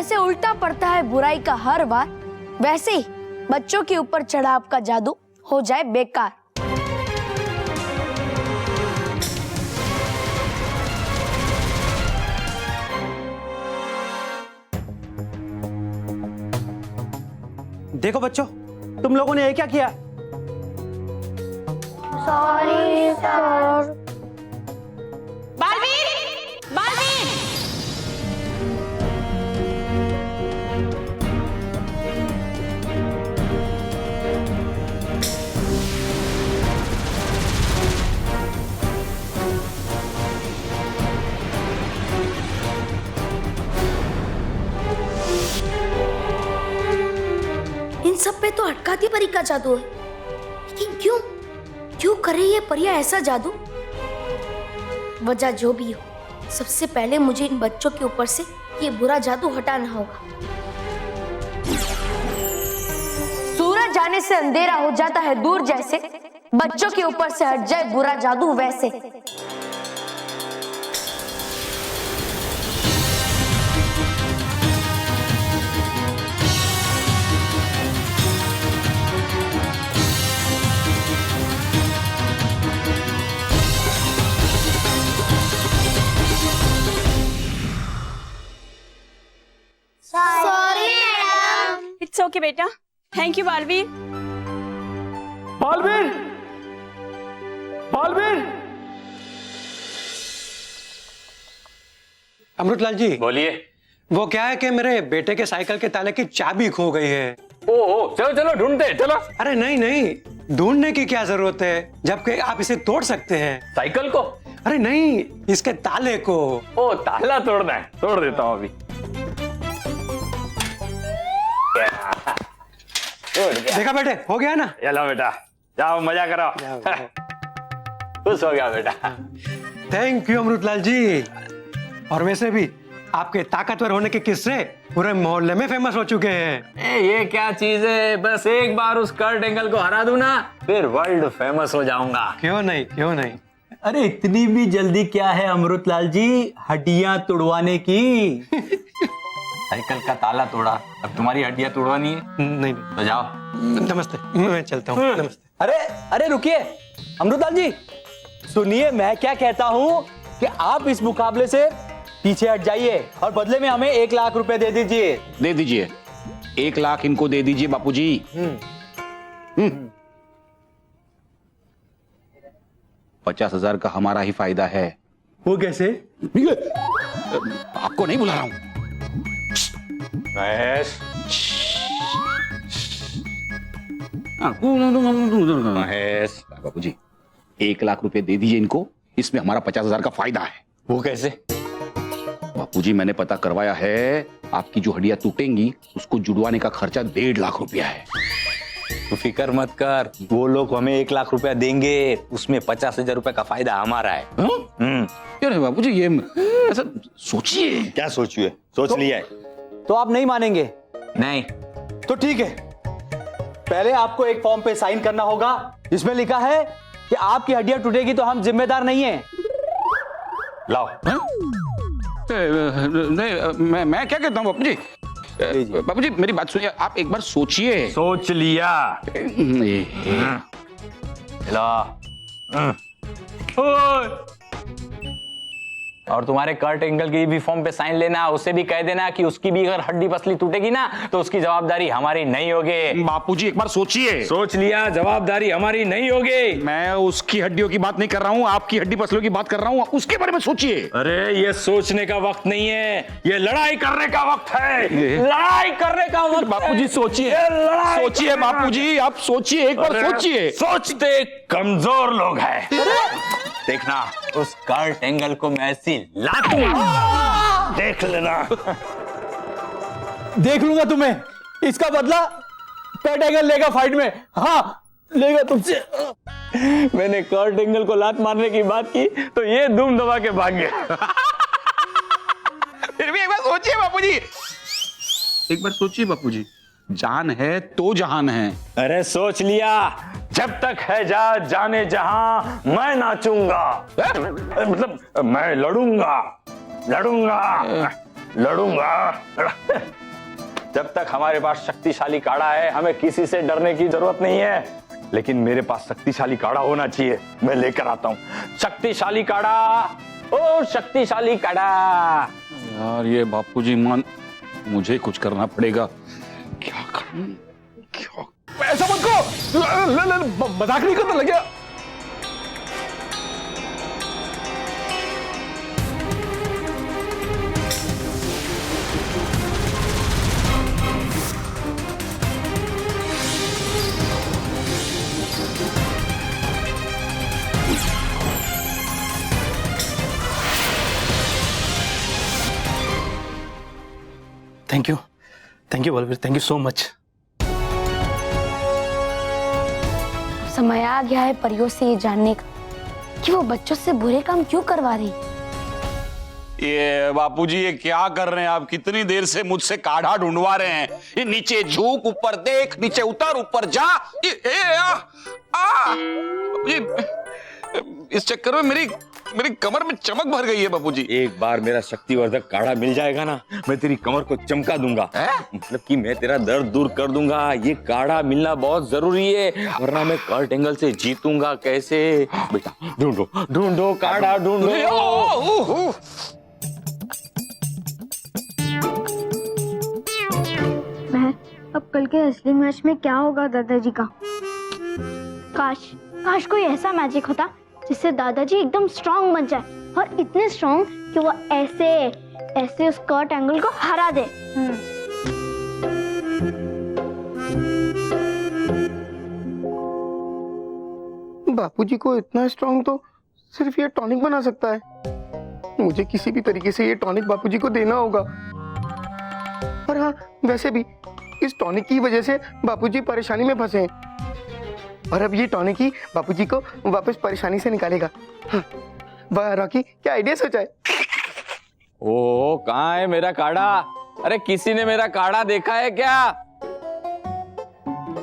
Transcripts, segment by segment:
जैसे उल्टा पड़ता है बुराई का हर वार, वैसे ही बच्चों के ऊपर चढ़ा आपका जादू हो जाए बेकार। देखो बच्चों, तुम लोगों ने ये क्या किया? Sorry sir. बालवीर, बालवीर, इन सब पे तो अटकाती परी का जादू है, लेकिन क्यों क्यों करे ये परियां ऐसा जादू? वजह जो भी हो, सबसे पहले मुझे इन बच्चों के ऊपर से ये बुरा जादू हटाना होगा। सूरज जाने से अंधेरा हो जाता है दूर, जैसे बच्चों के ऊपर से हट जाए बुरा जादू वैसे। इट्स ओके बेटा। Thank you Baalveer. बालवीर, बालवीर। अमृतलाल जी बोलिए। वो क्या है कि मेरे बेटे के साइकिल के ताले की चाबी खो गई है। ओहो, चलो चलो ढूंढते चलो। अरे नहीं नहीं, ढूंढने की क्या जरूरत है जबकि आप इसे तोड़ सकते हैं। साइकिल को? अरे नहीं, इसके ताले को। ओ, ताला तोड़ना है, तोड़ देता हूँ अभी। देखा बेटे, हो गया ना? चलो बेटा, जाओ मजा करो। खुश हो गया बेटा। थैंक यू अमृतलाल जी। और वैसे भी आपके ताकतवर होने के किस्से पूरे मोहल्ले में फेमस हो चुके हैं। ये क्या चीज है, बस एक बार उस कर्ट एंगल को हरा दूं ना, फिर वर्ल्ड फेमस हो जाऊंगा। क्यों नहीं, क्यों नहीं। अरे इतनी भी जल्दी क्या है अमृतलाल जी हड्डियां तुड़वाने की? साइकिल का ताला तोड़ा, अब तुम्हारी हड्डियां तोड़वानी है? नहीं तो जाओ। नमस्ते, मैं चलता हूँ। नमस्ते। अरे अरे रुकिए अमृतलाल जी, सुनिए मैं क्या कहता हूँ कि आप इस मुकाबले से पीछे हट जाइए और बदले में हमें 1 लाख रुपए दे दीजिए। दे दीजिए, 1 लाख इनको दे दीजिए बापूजी। 50,000 का हमारा ही फायदा है। वो कैसे? आपको नहीं बुला रहा हूं। महेश, महेश, बापूजी 1 लाख रुपए दे दीजिए इनको, इसमें हमारा 50,000 का फायदा है। वो कैसे? बापूजी मैंने पता करवाया है, आपकी जो हड्डियां टूटेंगी उसको जुड़वाने का खर्चा 1.5 लाख रुपया है। तो फिक्र मत कर, वो लोग हमें 1 लाख रुपया देंगे, उसमें 50,000 रुपए का फायदा हमारा है। अरे बापूजी ये ऐसा सोचिए। क्या सोचिए? सोच लिया है। तो आप नहीं मानेंगे? नहीं। तो ठीक है, पहले आपको एक फॉर्म पे साइन करना होगा जिसमें लिखा है कि आपकी हड्डियां टूटेगी तो हम जिम्मेदार नहीं हैं। लाओ। नहीं, मैं क्या कहता हूँ बापूजी, बापूजी मेरी बात सुनिए, आप एक बार सोचिए। सोच लिया। ला। और तुम्हारे कर्ट एंगल की भी फॉर्म पे साइन लेना, उसे भी कह देना कि उसकी भी अगर हड्डी पसली टूटेगी ना तो उसकी जवाबदारी हमारी नहीं होगी। बापूजी एक बार सोचिए। सोच लिया, जवाबदारी हमारी नहीं होगी। मैं उसकी हड्डियों की बात नहीं कर रहा हूँ, आपकी हड्डी पसलियों की बात कर रहा हूँ, उसके बारे में सोचिए। अरे ये सोचने का वक्त नहीं है, ये लड़ाई करने का वक्त है। लड़ाई करने का वक्त। बापूजी सोचिए, सोचिए बापूजी, आप सोचिए, एक बार सोचिए। सोचते कमजोर लोग हैं। देखना उस कर्ट एंगल को मैं ऐसी लातूंगा, देख लेना। देख लूंगा तुम्हें, इसका बदला कर्ट एंगल लेगा फाइट में। हाँ लेगा तुमसे। मैंने कर्ट एंगल को लात मारने की बात की तो ये धूम दबा के भाग गया। फिर भी एक बार सोचिए बापूजी, एक बार सोचिए बापूजी, जान है तो जहान है। अरे सोच लिया, जब तक है जाने जहां मैं नाचूंगा, मतलब मैं लड़ूंगा लड़ूंगा लड़ूंगा। जब तक हमारे पास शक्तिशाली काढ़ा है हमें किसी से डरने की जरूरत नहीं है। लेकिन मेरे पास शक्तिशाली काढ़ा होना चाहिए, मैं लेकर आता हूँ शक्तिशाली काढ़ा। ओ शक्तिशाली काढ़ा। यार ये बापूजी मान, मुझे कुछ करना पड़ेगा। क्या करूं? क्या? ऐसा मत करो, मजाक नहीं करने लगे। Thank you Balveer, thank you so much. समय आ गया है परियों से ये जानने का कि वो बच्चों से बुरे काम क्यों करवा रही। ये बापूजी ये क्या कर रहे हैं आप? कितनी देर से मुझसे काढ़ा ढूंढवा रहे हैं। ये नीचे झुक, ऊपर देख, नीचे उतर, ऊपर जा। इस चक्कर में मेरी कमर में चमक भर गई है बापूजी। एक बार मेरा शक्तिवर्धक काढ़ा मिल जाएगा ना, मैं तेरी कमर को चमका दूंगा। मतलब कि मैं तेरा दर्द दूर कर दूंगा। ये काढ़ा मिलना बहुत जरूरी है, वरना मैं कर्ट एंगल से जीतूंगा कैसे? बेटा ढूंढो ढूंढो काढ़ा ढूंढो। अब कल के असली मैच में क्या होगा दादाजी का? काश कोई ऐसा मैजिक होता जिससे दादाजी एकदम स्ट्रांग बन जाए, और इतने स्ट्रांग कि वो ऐसे उस कर्ट एंगल को हरा दे। बापूजी को इतना स्ट्रांग तो सिर्फ ये टॉनिक बना सकता है। मुझे किसी भी तरीके से ये टॉनिक बापूजी को देना होगा। और हाँ, वैसे भी इस टॉनिक की वजह से बापूजी परेशानी में फंसे हैं, और अब ये टॉनिक ही बापूजी को वापस परेशानी से निकालेगा। हाँ, वाह रॉकी, क्या आइडिया सोचा है। ओ कहाँ है मेरा काढ़ा? अरे किसी ने मेरा काढ़ा देखा है क्या?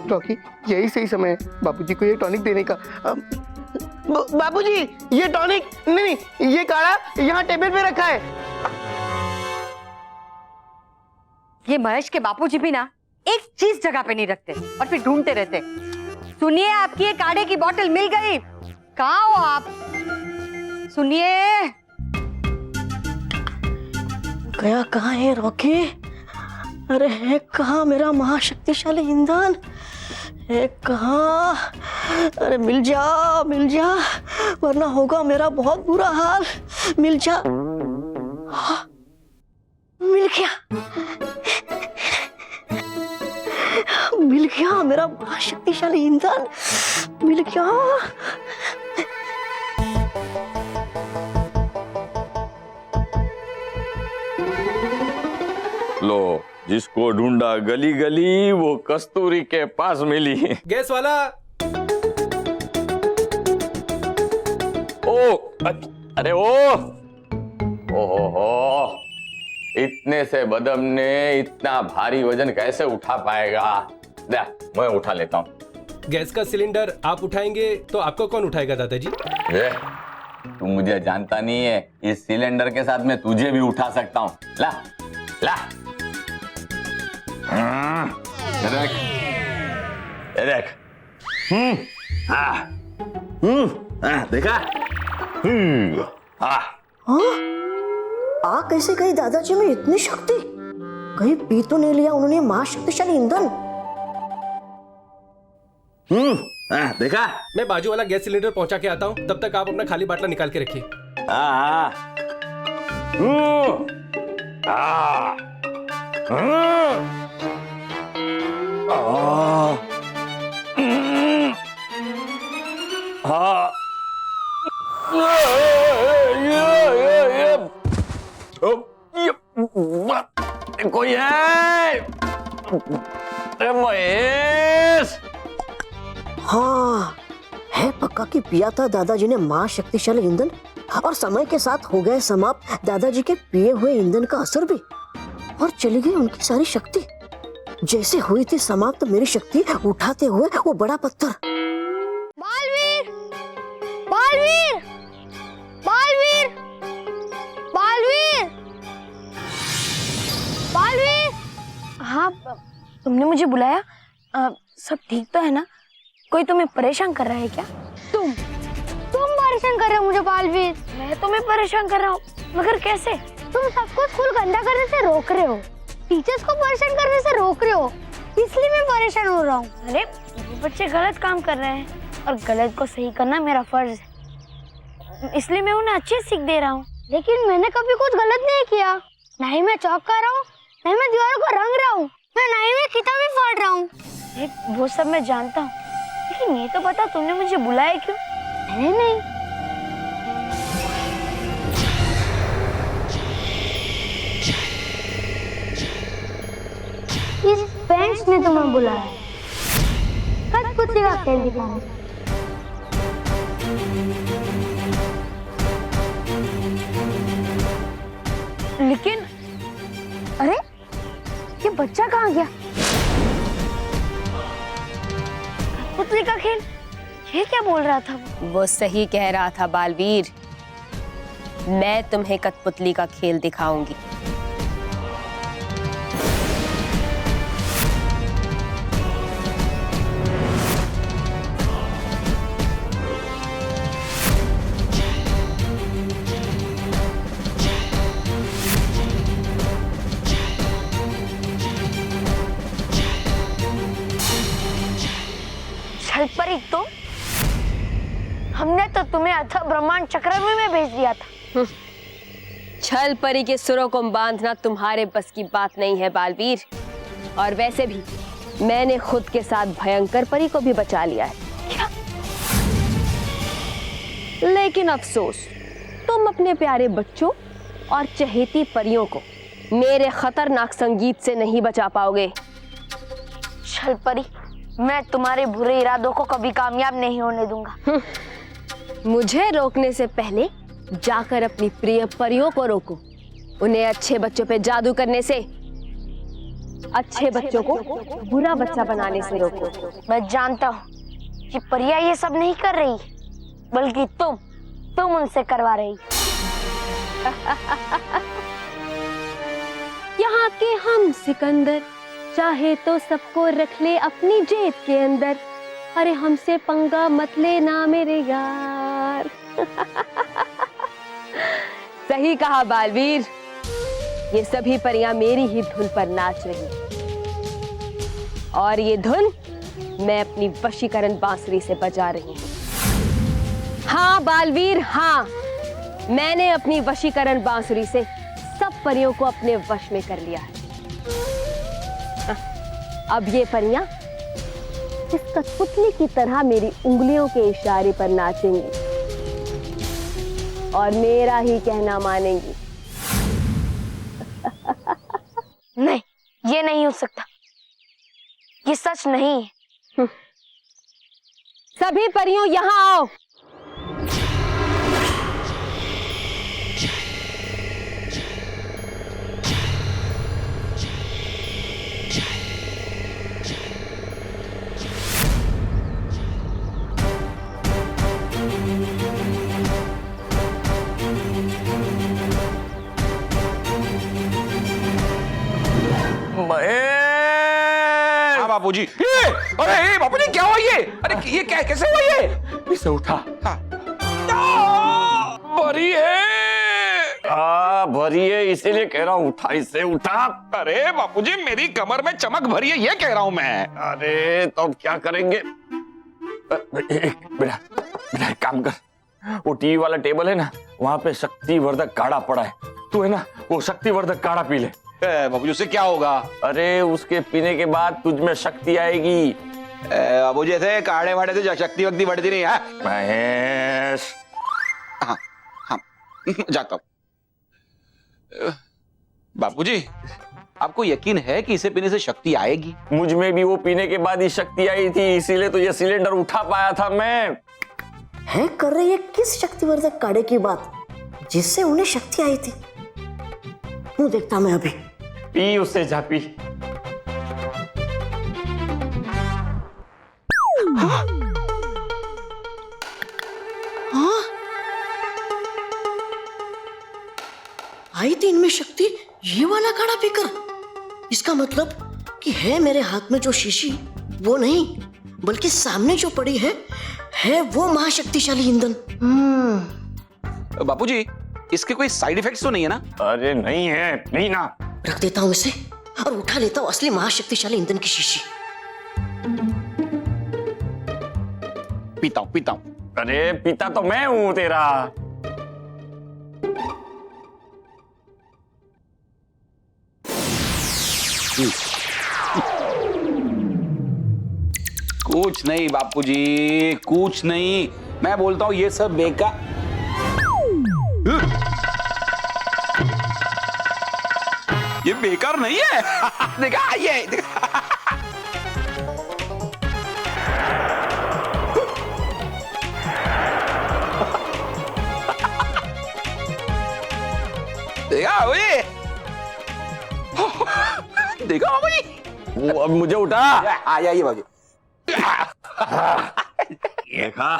रॉकी, यही सही समय है बापूजी को ये टॉनिक देने का। बापूजी, ये टॉनिक नहीं, ये काढ़ा यहाँ टेबल पे रखा है। ये महेश के बापूजी भी ना एक चीज जगह पे नहीं रखते और फिर ढूंढते रहते। सुनिए, आपकी ये काढ़े की बोतल मिल गई। कहाँ हो आप? सुनिए। गया कहाँ है रॉकी? अरे है कहाँ मेरा महाशक्तिशाली ईंधन? है कहाँ? अरे मिल जा वरना होगा मेरा बहुत बुरा हाल। मिल जा। हाँ, मिल गया मेरा महाशक्तिशाली ईंधन। मिल गया। लो, जिसको ढूंढा गली गली वो कस्तूरी के पास मिली। गैस वाला। ओ अरे ओहो, इतने से बदम ने इतना भारी वजन कैसे उठा पाएगा? मैं उठा लेता हूँ। गैस का सिलेंडर आप उठाएंगे तो आपको कौन उठाएगा दादाजी? तू मुझे जानता नहीं है, इस सिलेंडर के साथ मैं तुझे भी उठा सकता हूँ। ला देख। देखा? आ कैसे गई दादाजी में इतनी शक्ति? कहीं पी तो नहीं लिया उन्होंने महाशक्तिशाली ईंधन? देखा? मैं बाजू वाला गैस सिलेंडर पहुंचा के आता हूँ, तब तक आप अपना खाली बाटला निकाल के रखिए। कोई है? महेश। हाँ, है पक्का कि पिया था दादाजी ने महाशक्तिशाली ईंधन, और समय के साथ हो गए समाप्त दादाजी के पिए हुए ईंधन का असर भी, और चली गई उनकी सारी शक्ति। जैसे हुई थी समाप्त मेरी शक्ति उठाते हुए वो बड़ा पत्थर। बालवीर! बालवीर! बालवीर! बालवीर! बालवीर! हाँ, तुमने मुझे बुलाया। सब ठीक तो है ना? कोई तुम्हें परेशान कर रहा है क्या? तुम परेशान कर रहे हो मुझे बालवीर। मैं तुम्हें परेशान कर रहा हूँ, मगर कैसे? तुम सबको स्कूल गंदा करने से रोक रहे हो, टीचर्स को परेशान करने से रोक रहे हो, इसलिए मैं परेशान हो रहा हूँ। अरे वो बच्चे गलत काम कर रहे हैं और गलत को सही करना मेरा फर्ज है, इसलिए मैं उन्हें अच्छी सीख दे रहा हूँ। लेकिन मैंने कभी कुछ गलत नहीं किया। ना ही मैं चौक कर रहा हूँ, ना ही मैं दीवारों को रंग रहा हूँ, ना ही मैं किताबें फाड़ रहा हूँ। वो सब मैं जानता हूँ, लेकिन ये तो बता तुमने मुझे बुलाया क्यों? नहीं, इस बेंच ने तुम्हें बुलाया कठपुतली का खेल दिखाने। लेकिन अरे ये बच्चा कहाँ गया? कठपुतली का खेल, ये क्या बोल रहा था वो सही कह रहा था बालवीर। मैं तुम्हें कठपुतली का खेल दिखाऊंगी। छलपरी तुम? हमने तो तुम्हें अथः ब्रह्मांड चक्रव्यूह में भेज दिया था। छल परी के सुरों को बांधना तुम्हारे बस की बात नहीं है बालवीर। और वैसे भी मैंने खुद के साथ भयंकर परी को भी बचा लिया है। क्या? लेकिन अफसोस, तुम अपने प्यारे बच्चों और चहेती परियों को मेरे खतरनाक संगीत से नहीं बचा पाओगे। छलपरी, मैं तुम्हारे बुरे इरादों को कभी कामयाब नहीं होने दूंगा। मुझे रोकने से पहले जाकर अपनी प्रिय परियों को रोको। उन्हें अच्छे बच्चों पे जादू करने से, अच्छे बच्चों को बुरा बच्चा बनाने से रोको। मैं जानता हूँ कि परिया ये सब नहीं कर रही, बल्कि तुम उनसे करवा रही। यहाँ के हम सिकंदर चाहे तो सबको रख ले अपनी जेब के अंदर। अरे हमसे पंगा मत लेना मेरे यार। सही कहा बालवीर, ये सभी परियां मेरी ही धुन पर नाच रही और ये धुन मैं अपनी वशीकरण बांसुरी से बजा रही हूँ। हाँ बालवीर, हाँ, मैंने अपनी वशीकरण बांसुरी से सब परियों को अपने वश में कर लिया है। अब ये परियां इस कठपुतली की तरह मेरी उंगलियों के इशारे पर नाचेंगी और मेरा ही कहना मानेंगी। नहीं, ये नहीं हो सकता, ये सच नहीं है। सभी परियों यहाँ आओ। हाँ बापूजी। अरे बापूजी क्या हुआ ये? अरे ये क्या, कैसे हुआ ये? इसे उठा। हाँ। भरी है। हाँ भरी है, इसीलिए कह रहा हूँ उठा, इसे उठा। अरे बापूजी, मेरी कमर में चमक भरी है, ये कह रहा हूँ मैं। अरे तो अब क्या करेंगे? बेटा बेटा एक काम कर, वो टीवी वाला टेबल है ना, वहां पे शक्तिवर्धक काढ़ा पड़ा है। तू है ना वो शक्तिवर्धक काढ़ा पी ले। बाबूजी उससे क्या होगा? अरे उसके पीने के बाद तुझ में शक्ति आएगी। बाबूजी ऐसे काढ़े वाढ़े से शक्ति वक्ति बढ़ती नहीं है। महेश, हाँ हाँ जाता हूँ। बापूजी, आपको यकीन है कि इसे पीने से शक्ति आएगी? मुझ में भी वो पीने के बाद ही शक्ति आई थी, इसीलिए तो ये सिलेंडर उठा पाया था मैं। है कर रही है किस शक्तिवर्धक काढ़े की बात जिससे उन्हें शक्ति आई थी? वो देखता मैं अभी। पी उससे जा पी। हाँ? आई थी इनमें शक्ति ये वाला काढ़ा पीकर। इसका मतलब कि है मेरे हाथ में जो शीशी वो नहीं, बल्कि सामने जो पड़ी है वो महाशक्तिशाली ईंधन। बापूजी, इसके कोई साइड इफेक्ट्स तो नहीं है ना? अरे नहीं है, नहीं ना। रख देता हूं इसे और उठा लेता हूं असली महाशक्तिशाली ईंधन की शीशी। पीता हूं। अरे पिता तो मैं हूं तेरा। कुछ नहीं बापूजी, कुछ नहीं। मैं बोलता हूं ये सब बेकार। ये बेकार नहीं है। देखा ये देखा। देखा भाई, देखा भाई। वो अब मुझे उठा। ये बाबू। देखा।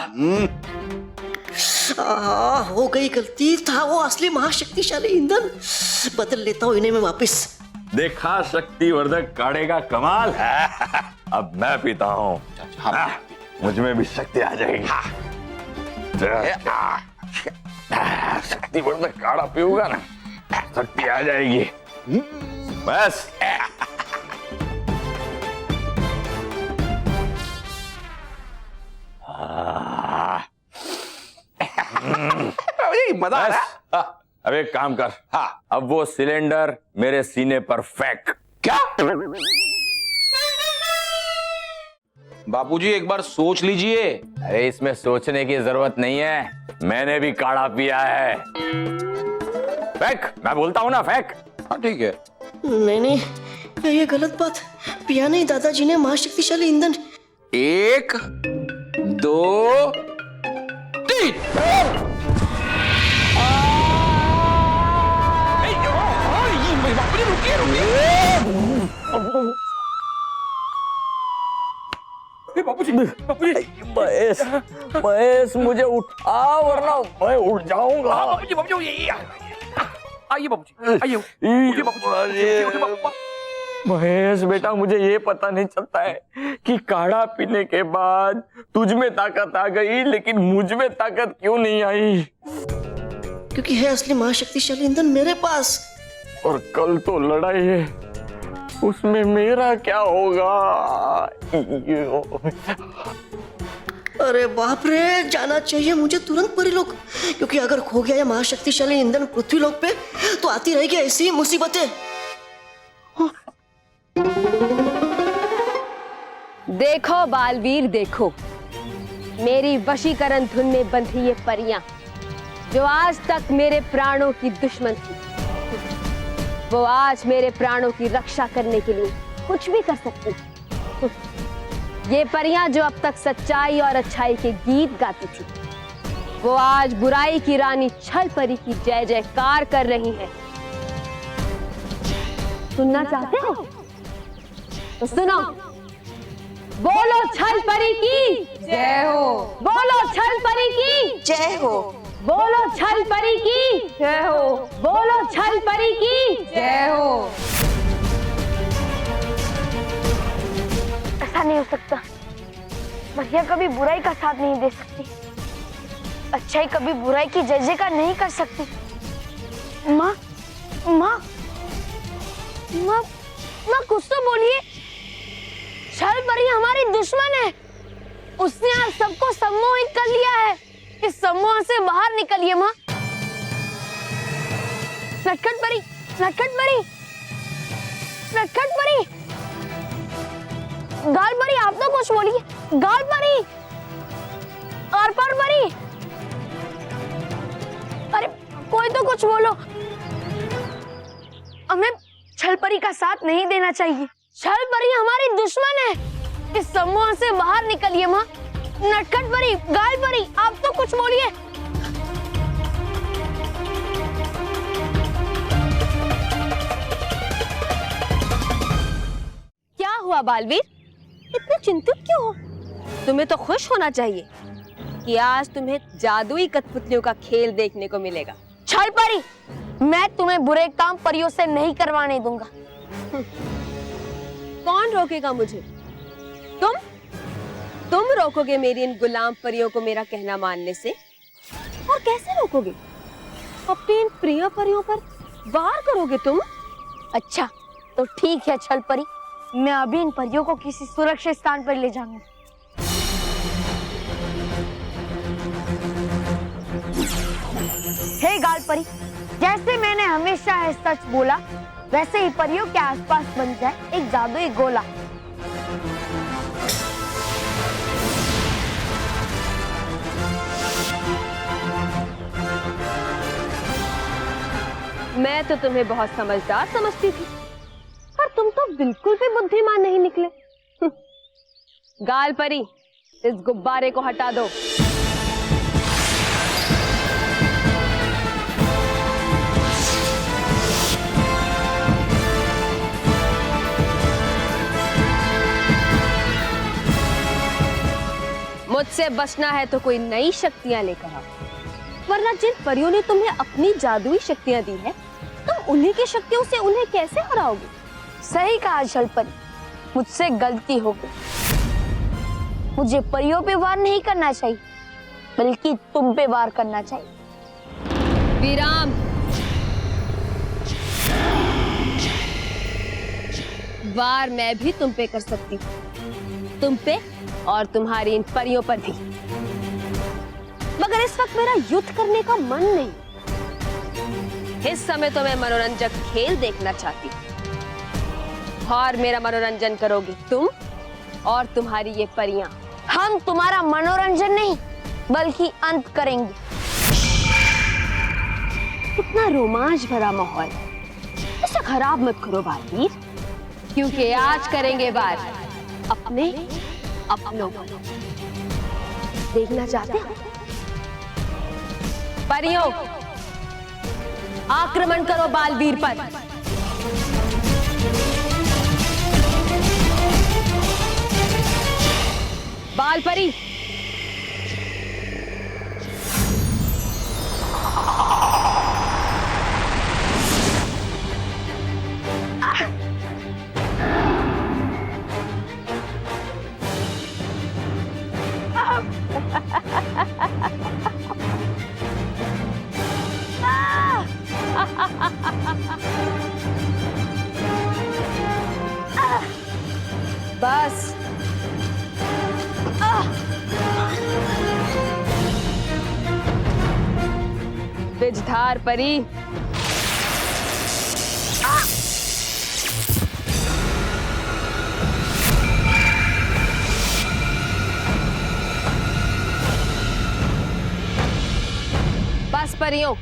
हो गई गलती, था वो असली महाशक्तिशाली ईंधन। बदल लेता हूं इन्हें मैं वापस। देखा शक्तिवर्धक काढ़े का कमाल। अब मैं पीता हूँ। मुझ में भी शक्ति आ जाएगी। शक्तिवर्धक काढ़ा पीऊंगा ना, शक्ति आ जाएगी। बस। मजा आ रहा है। अब एक काम कर। अब वो सिलेंडर मेरे सीने पर फेंक। क्या? बापूजी एक बार सोच लीजिए। अरे इसमें सोचने की जरूरत नहीं है, मैंने भी काढ़ा पिया है। फेंक, मैं बोलता हूं ना, फेंक। हाँ ठीक है। नहीं, ये गलत बात। पिया नहीं दादाजी ने महाशक्तिशाली ईंधन। 1 2 3। बापूजी रुकिए बापूजी। महेश मुझे उठा, वरना मैं उठ जाऊंगा। बापूजी आइए बापूजी, आइए उठिए बापूजी। महेश बेटा, मुझे ये पता नहीं चलता है कि काढ़ा पीने के बाद तुझ में ताकत आ गई, लेकिन मुझ में ताकत क्यों नहीं आई? क्योंकि है असली महाशक्तिशाली ईंधन मेरे पास। और कल तो लड़ाई है, उसमें मेरा क्या होगा? अरे बाप रे, जाना चाहिए मुझे तुरंत परीलोक, क्योंकि अगर खो गया ये महाशक्तिशाली ईंधन पृथ्वीलोक पे तो आती रहेगी ऐसी मुसीबतें। देखो बालवीर, देखो मेरी वशीकरण धुन में बंधी ये परियां जो आज तक मेरे प्राणों की दुश्मन थी, वो आज मेरे प्राणों की रक्षा करने के लिए कुछ भी कर सकती। ये परियां जो अब तक सच्चाई और अच्छाई के गीत गाती थी, वो आज बुराई की रानी छल परी की जय जयकार कर रही हैं। सुनना चाहते हो तो सुनो। बोलो छल परी की जय हो, बोलो छल परी की जय हो, बोलो छल परी की जय हो, बोलो छल परी की जय हो। ऐसा नहीं हो सकता। भैया कभी बुराई का साथ नहीं दे सकती, अच्छाई कभी बुराई की जय जयकार नहीं कर सकती। माँ माँ माँ माँ, कुछ तो बोलिए। छल परी हमारी दुश्मन है, उसने आज सबको सम्मोहित कर लिया है। इस सम्मोह से बाहर निकलिए माँ। नटखट परी, नटखट परी, नटखट परी, गाल परी, आप तो कुछ बोलिए। गाल परी, आर-पार परी, अरे कोई तो कुछ बोलो। हमें छल परी का साथ नहीं देना चाहिए। छल परी हमारी दुश्मन है, इस समूह से बाहर निकलिए माँ। नटखट परी, गाल परी, आप तो कुछ बोलिए। क्या हुआ बालवीर, इतने चिंतित क्यों हो? तुम्हें तो खुश होना चाहिए कि आज तुम्हें जादुई कठपुतलियों का खेल देखने को मिलेगा। छल परी, मैं तुम्हें बुरे काम परियों से नहीं करवाने दूंगा। कौन रोकेगा मुझे? तुम रोकोगे मेरी इन गुलाम परियों को मेरा कहना मानने से? और कैसे रोकोगे? अपनी इन प्रिय परियों पर वार करोगे तुम? अच्छा तो ठीक है छल परी, मैं अभी इन परियों को किसी सुरक्षित स्थान पर ले जाऊंगी। हे गाल परी, जैसे मैंने हमेशा है सच बोला, वैसे ही परियों के आसपास बन जाए एक जादुई गोला। मैं तो तुम्हें बहुत समझदार समझती थी, पर तुम तो बिल्कुल भी बुद्धिमान नहीं निकले। गाल परी, इस गुब्बारे को हटा दो। मुझसे बचना है तो कोई नई शक्तियां लेकर आओ, वरना जिन परियों ने तुम्हें अपनी जादुई शक्तियां दी है, तुम उन्हीं की शक्तियों से उन्हें कैसे हराओगे? सही कहा छल परी, मुझसे गलती हो गई। मुझे परियों पे वार नहीं करना चाहिए, बल्कि तुम पे वार करना चाहिए। विराम। वार मैं भी तुम पे कर सकती हूँ, तुम पे और तुम्हारी इन परियों पर भी, मगर इस वक्त मेरा युद्ध करने का मन नहीं। इस समय तो मैं मनोरंजक खेल देखना चाहती हूँ, और मेरा मनोरंजन करोगी तुम और तुम्हारी ये परियां। हम तुम्हारा मनोरंजन नहीं, बल्कि अंत करेंगे। इतना रोमांच भरा माहौल है, इसे खराब मत करो बालवीर, क्योंकि आज करेंगे वार अपने अपनों पर। देखना चाहते हो? परियों, आक्रमण करो बालवीर पर। बालपरी, बस। बिजधार परी, बस परियों,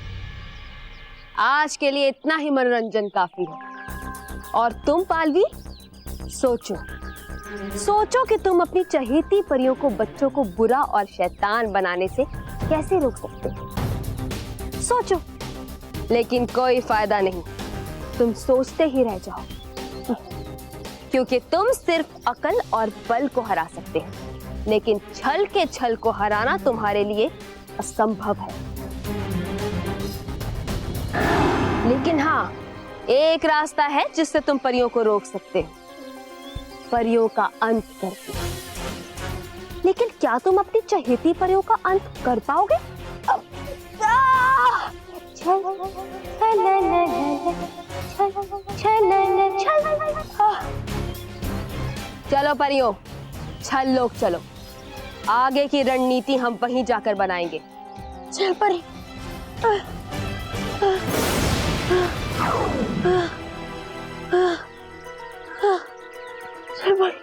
आज के लिए इतना ही मनोरंजन काफी है। और तुम पालवी, सोचो सोचो कि तुम अपनी चहेती परियों को बच्चों को बुरा और शैतान बनाने से कैसे रोक सकते हो। सोचो, लेकिन कोई फायदा नहीं, तुम सोचते ही रह जाओ, क्योंकि तुम सिर्फ अकल और बल को हरा सकते हो, लेकिन छल के छल को हराना तुम्हारे लिए असंभव है। लेकिन हाँ, एक रास्ता है जिससे तुम परियों को रोक सकते हो, परियों का अंत करके। लेकिन क्या तुम अपनी चहेती परियों का अंत कर पाओगे? चलो परियों, छल लोग चलो, आगे की रणनीति हम वहीं जाकर बनाएंगे। चल परी। चल परी।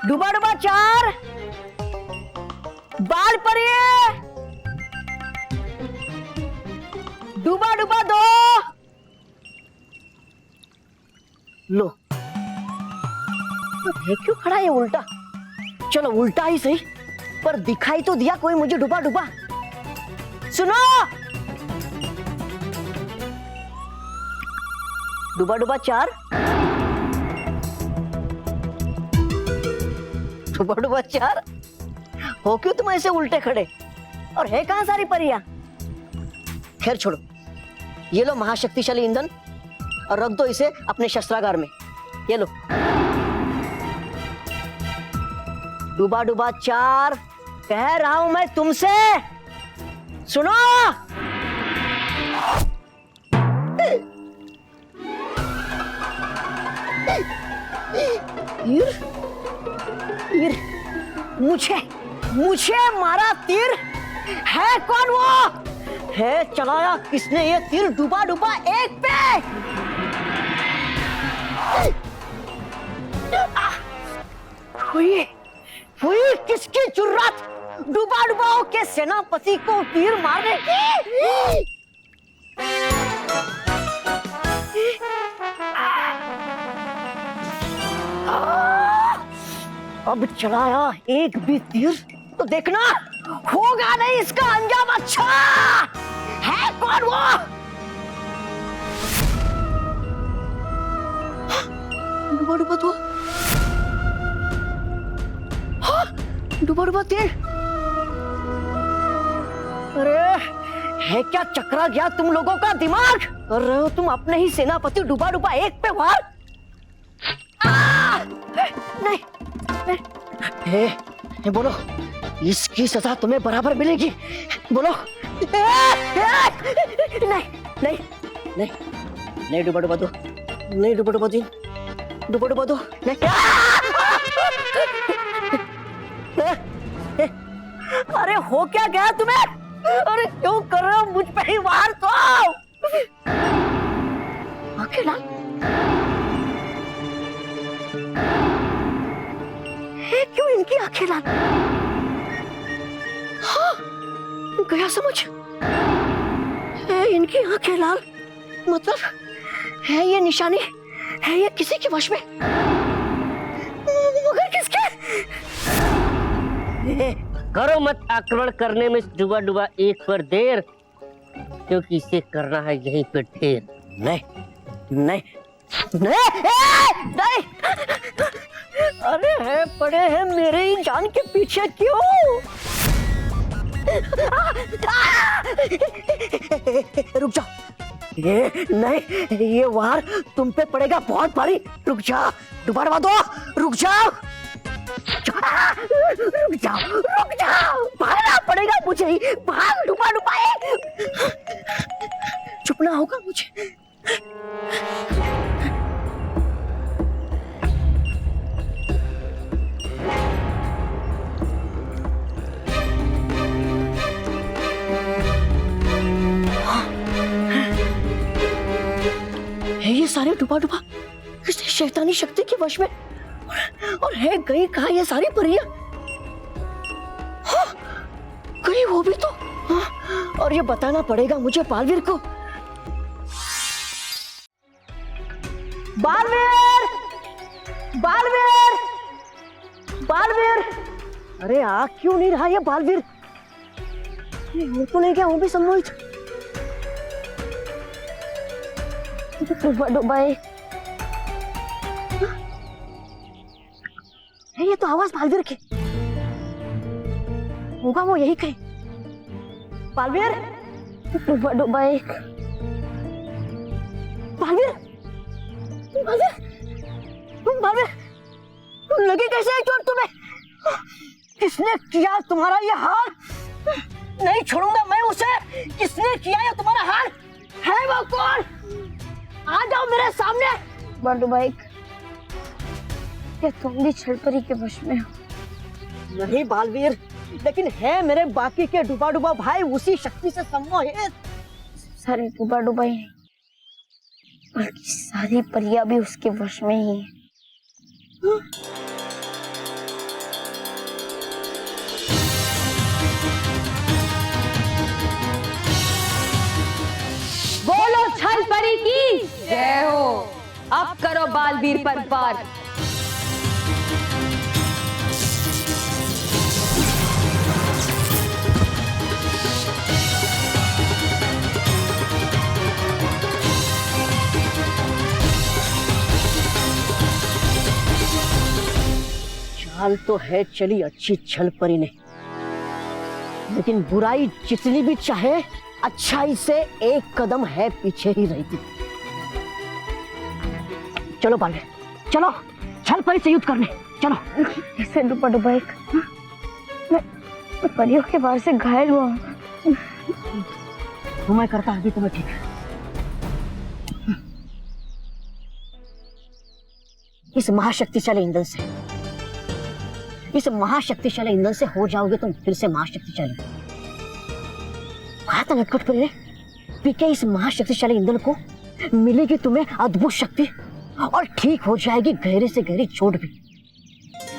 डुबा डुबा 4 बाल परे डुबा डुबा दो। लो, ये क्यों खड़ा है उल्टा? चलो उल्टा ही सही, पर दिखाई तो दिया कोई मुझे डुबा डुबा। सुनो, डुबा डुबा 4, डुबा डुबा 4। हो क्यों तुम ऐसे उल्टे खड़े? और है कहां सारी परियां? खैर छोड़ो, ये लो महाशक्तिशाली ईंधन और रख दो इसे अपने शस्त्रागार में। ये लो, डुबा डुबा 4, कह रहा हूं मैं तुमसे, सुनो। तीर, तीर, मुझे मारा तीर। है कौन वो? है चलाया किसने ये तीर डुबा डुबा 1 पे? हुई किसकी जुर्रत डुबा डुबाओ के सेनापति को तीर मारने की? अब चलाया एक भी तीर तो देखना होगा नहीं इसका अंजाम अच्छा। है कौन वो? डुबा डुबा तो डुबा डुबा तीर। अरे है क्या चकरा गया तुम लोगों का दिमाग? कर रहे हो तुम अपने ही सेनापति डुबा डुबा 1 पे वार? नहीं, नहीं, बोलो, इसकी सजा तुम्हें बराबर मिलेगी। बोलो। नहीं नहीं नहीं नहीं, डुबा डुबा दो, नहीं डुबा डुबा 3, डुबा डुबा दो, नहीं। अरे हो क्या गया तुम्हें? अरे क्यों कर रहे हो मुझ पे ही वार? तो अकेला है, क्यों इनकी आंखें लाल? हाँ, गया समझ। है इनकी आंखें लाल, मतलब है ये निशानी, है ये किसी के वश में? मगर किसके? करो मत आक्रमण करने में डुबा डुबा 1 पर देर, क्योंकि इसे करना है यहीं पे ढेर। नहीं नहीं नहीं नहीं, अरे है पड़े हैं मेरे ही जान के पीछे क्यों? रुक जाओ, ये नहीं, ये वार तुम पे पड़ेगा बहुत भारी। रुक जाओ, दोबारा दो, रुक जाओ, रुक जाओ, रुक जाओ, भागना पड़ेगा मुझे ही। भाग डुबा डुबा, चुपना होगा मुझे। है ये सारे डुबा डुबा किसी शैतानी शक्ति के वश में, और है गई कहा ये सारी परियां? हाँ, गई वो भी तो। हाँ, और ये बताना पड़ेगा मुझे बालवीर को। बालवीर, बालवीर, बालवीर, अरे आ क्यों नहीं रहा ये बालवीर? हो तो नहीं क्या वो भी सम्मोहित? डुबा डुबाए है, ये तो आवाज बालवीर की होगा, वो यही कहे। बालवीर, डुबा डुबाए, बालवीर, बालवीर, बालवीर, लगी कैसे है चोट तुम्हें? किसने किया तुम्हारा ये हाल? नहीं छोड़ूंगा मैं उसे। किसने किया ये तुम्हारा हाल? है वो कौन? आ जाओ मेरे सामने। बंडू भाई, क्या तुम भी छलपरी के वश में हो? नहीं बालवीर, लेकिन है मेरे बाकी के डुबा डुबा भाई उसी शक्ति से सम्मोहित। सारे डुबा डुबा ही नहीं, बल्कि सारी परियां भी उसके वश में ही है। रानी की जय हो। अब करो बालवीर पर वार। चाल तो है चली अच्छी छल परी ने, लेकिन बुराई जितनी भी चाहे अच्छाई से एक कदम है पीछे ही रहती। चलो बाले, चलो छल परी से युद्ध करने चलो। ऐसे डुबा डुबा एक मैं परियों के बाहर से घायल हुआ हूँ। तो मैं करता अभी तुम्हें ठीक है। इस महाशक्तिशाली ईंधन से, इस महाशक्तिशाली ईंधन से हो जाओगे तुम फिर से महाशक्तिशाली। कहा था नटखट परी ने, पीके इस महाशक्तिशाली ईंधन को मिलेगी तुम्हें अद्भुत शक्ति और ठीक हो जाएगी गहरे से गहरी चोट भी।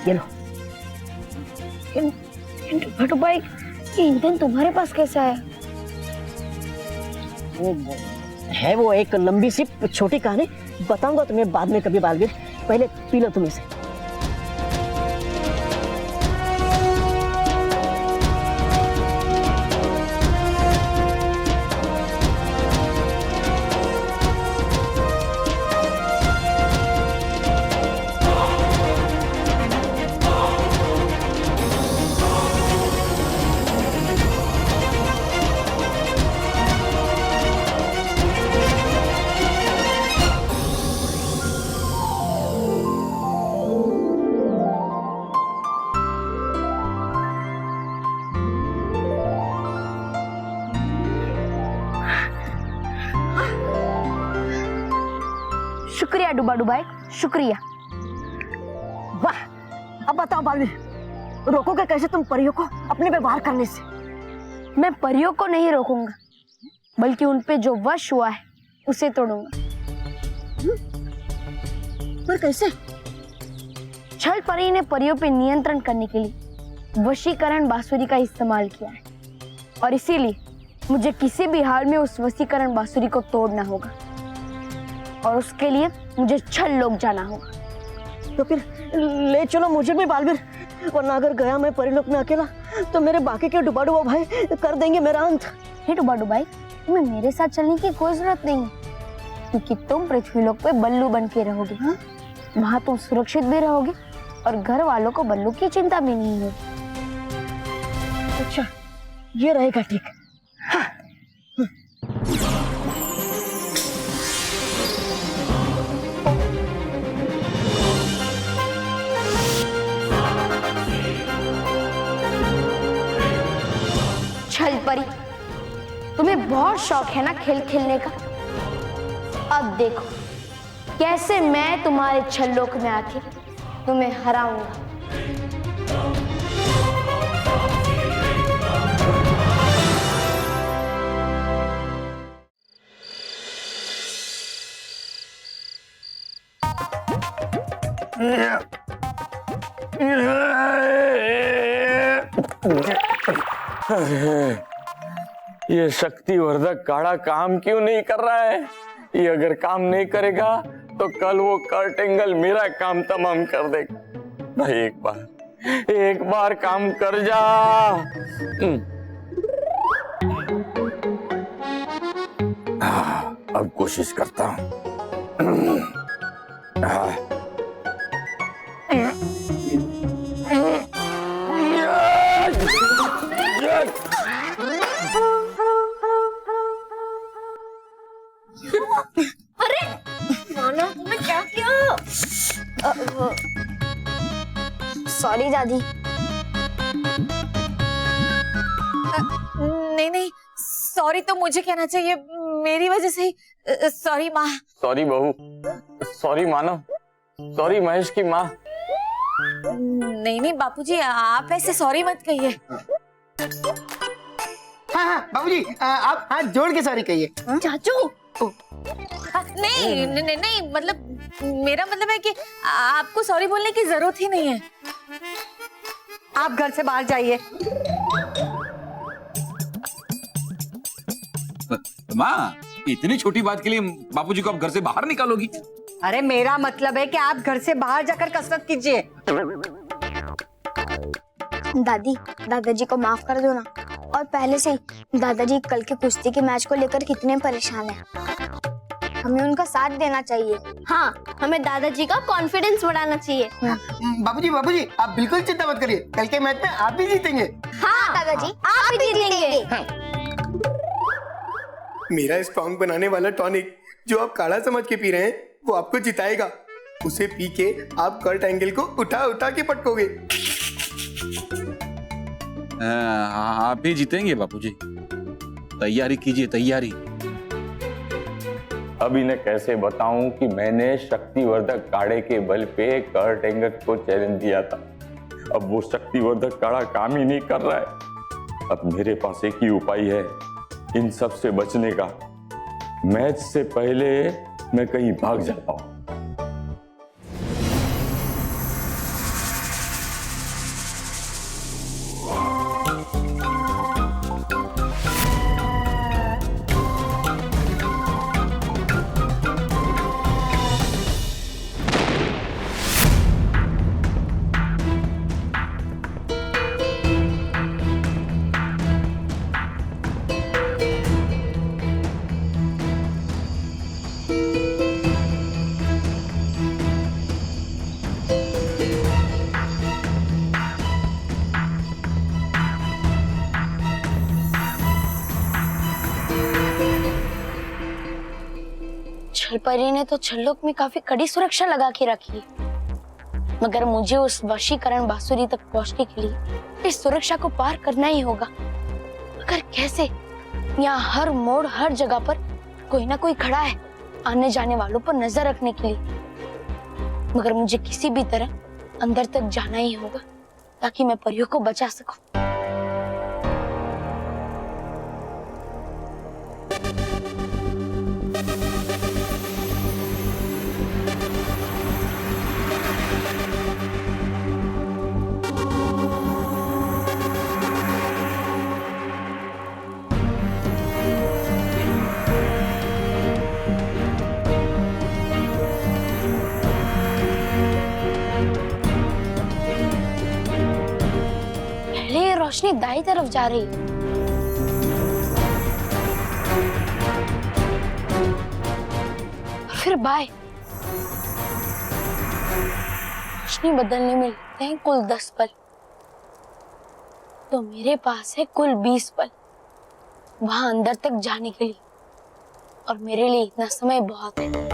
ये लो। भटू भाई, ये ईंधन तुम्हारे पास कैसा है? वो एक लंबी सी छोटी कहानी, बताऊंगा तुम्हें बाद में कभी बालवीर। पहले पी लो तुम इसे। शुक्रिया डुबा डुबा एक, शुक्रिया। वाह, अब बताओ बालवीर, रोकोगे कैसे तुम परियों को अपने पे वार करने से? मैं परियों को नहीं रोकूंगा, बल्कि उन पे जो वश हुआ है उसे तोड़ूंगा। पर कैसे? छल परी ने परियों पे नियंत्रण करने के लिए वशीकरण बांसुरी का इस्तेमाल किया है, और इसीलिए मुझे किसी भी हाल में उस वशीकरण बांसुरी को तोड़ना होगा, और उसके लिए मुझे छल लोक जाना होगा। तो फिर ले चलो मुझे भी बालवीर, वरना अगर गया मैं परिलोक में अकेला तो मेरे बाकी के डुबा डुबा भाई कर देंगे मेरा अंत। हे डुबा डुबाई, तुम्हें मेरे साथ चलने की कोई जरूरत नहीं, क्योंकि तुम पृथ्वीलोक पे बल्लू बन के रहोगे। हाँ? वहाँ तुम सुरक्षित भी रहोगे और घर वालों को बल्लू की चिंता भी नहीं होगी। अच्छा, ये रहेगा ठीक। हाँ। छल परी, तुम्हें बहुत शौक है ना खेल खेलने का। अब देखो कैसे मैं तुम्हारे छल्लोक में आके तुम्हें हराऊंगा। ये शक्तिवर्धक काढ़ा काम क्यों नहीं कर रहा है? ये अगर काम नहीं करेगा तो कल वो कर्ट एंगल मेरा काम तमाम कर देगा। भाई एक बार काम कर जा। अब कोशिश करता हूँ। अरे नाना, तुमने क्या किया? सॉरी दादी। नहीं, सॉरी तो मुझे कहना चाहिए, मेरी वजह से ही। सॉरी माँ। सॉरी बहू, सॉरी मानव, सॉरी महेश की माँ। नहीं बापूजी, आप ऐसे सॉरी मत कहिए। हाँ बाबूजी, आप हाथ जोड़ के सॉरी कहिए। चाचू, नहीं, मतलब मेरा मतलब है कि आपको सॉरी बोलने की जरूरत ही नहीं है। आप घर से बाहर जाइए। माँ, इतनी छोटी बात के लिए बापूजी को आप घर से बाहर निकालोगी? अरे मेरा मतलब है कि आप घर से बाहर जाकर कसरत कीजिए। दादी, दादाजी को माफ कर दो ना। और पहले से ही दादाजी कल के कुश्ती के मैच को लेकर कितने परेशान हैं। हमें उनका साथ देना चाहिए। हाँ, हमें दादाजी का कॉन्फिडेंस बढ़ाना चाहिए। बाबूजी बाबूजी आप बिल्कुल चिंता मत करिए, कल के मैच में आप भी जीतेंगे। हाँ दादाजी, आप भी जीतेंगे। मेरा स्ट्रॉन्ग बनाने वाला टॉनिक जो आप काढ़ा समझ के पी रहे हैं वो आपको जिताएगा। उसे पी के आप कर्ट एंगल को उठा उठा के पटकोगे। आप ही जीतेंगे बापूजी, तैयारी कीजिए तैयारी। अब इन्हें कैसे बताऊं कि मैंने शक्तिवर्धक काढ़े के बल पे कर्ट एंगल को चैलेंज दिया था। अब वो शक्तिवर्धक काढ़ा काम ही नहीं कर रहा है। अब मेरे पास एक ही उपाय है इन सब से बचने का। मैच से पहले मैं कहीं भाग जाता हूं। छलपरी ने तो छल्लोक में काफी कड़ी सुरक्षा लगा के रखी, मगर मुझे उस वशीकरण बांसुरी तक पहुंचने के लिए इस सुरक्षा को पार करना ही होगा। मगर कैसे? यहाँ हर मोड़ हर जगह पर कोई ना कोई खड़ा है आने जाने वालों पर नजर रखने के लिए। मगर मुझे किसी भी तरह अंदर तक जाना ही होगा ताकि मैं परियों को बचा सकूं। रोशनी दाई तरफ जा रही है। फिर बाय। रोशनी बदलने में लगते हैं कुल 10 पल, तो मेरे पास है कुल 20 पल वहां अंदर तक जाने के लिए, और मेरे लिए इतना समय बहुत है।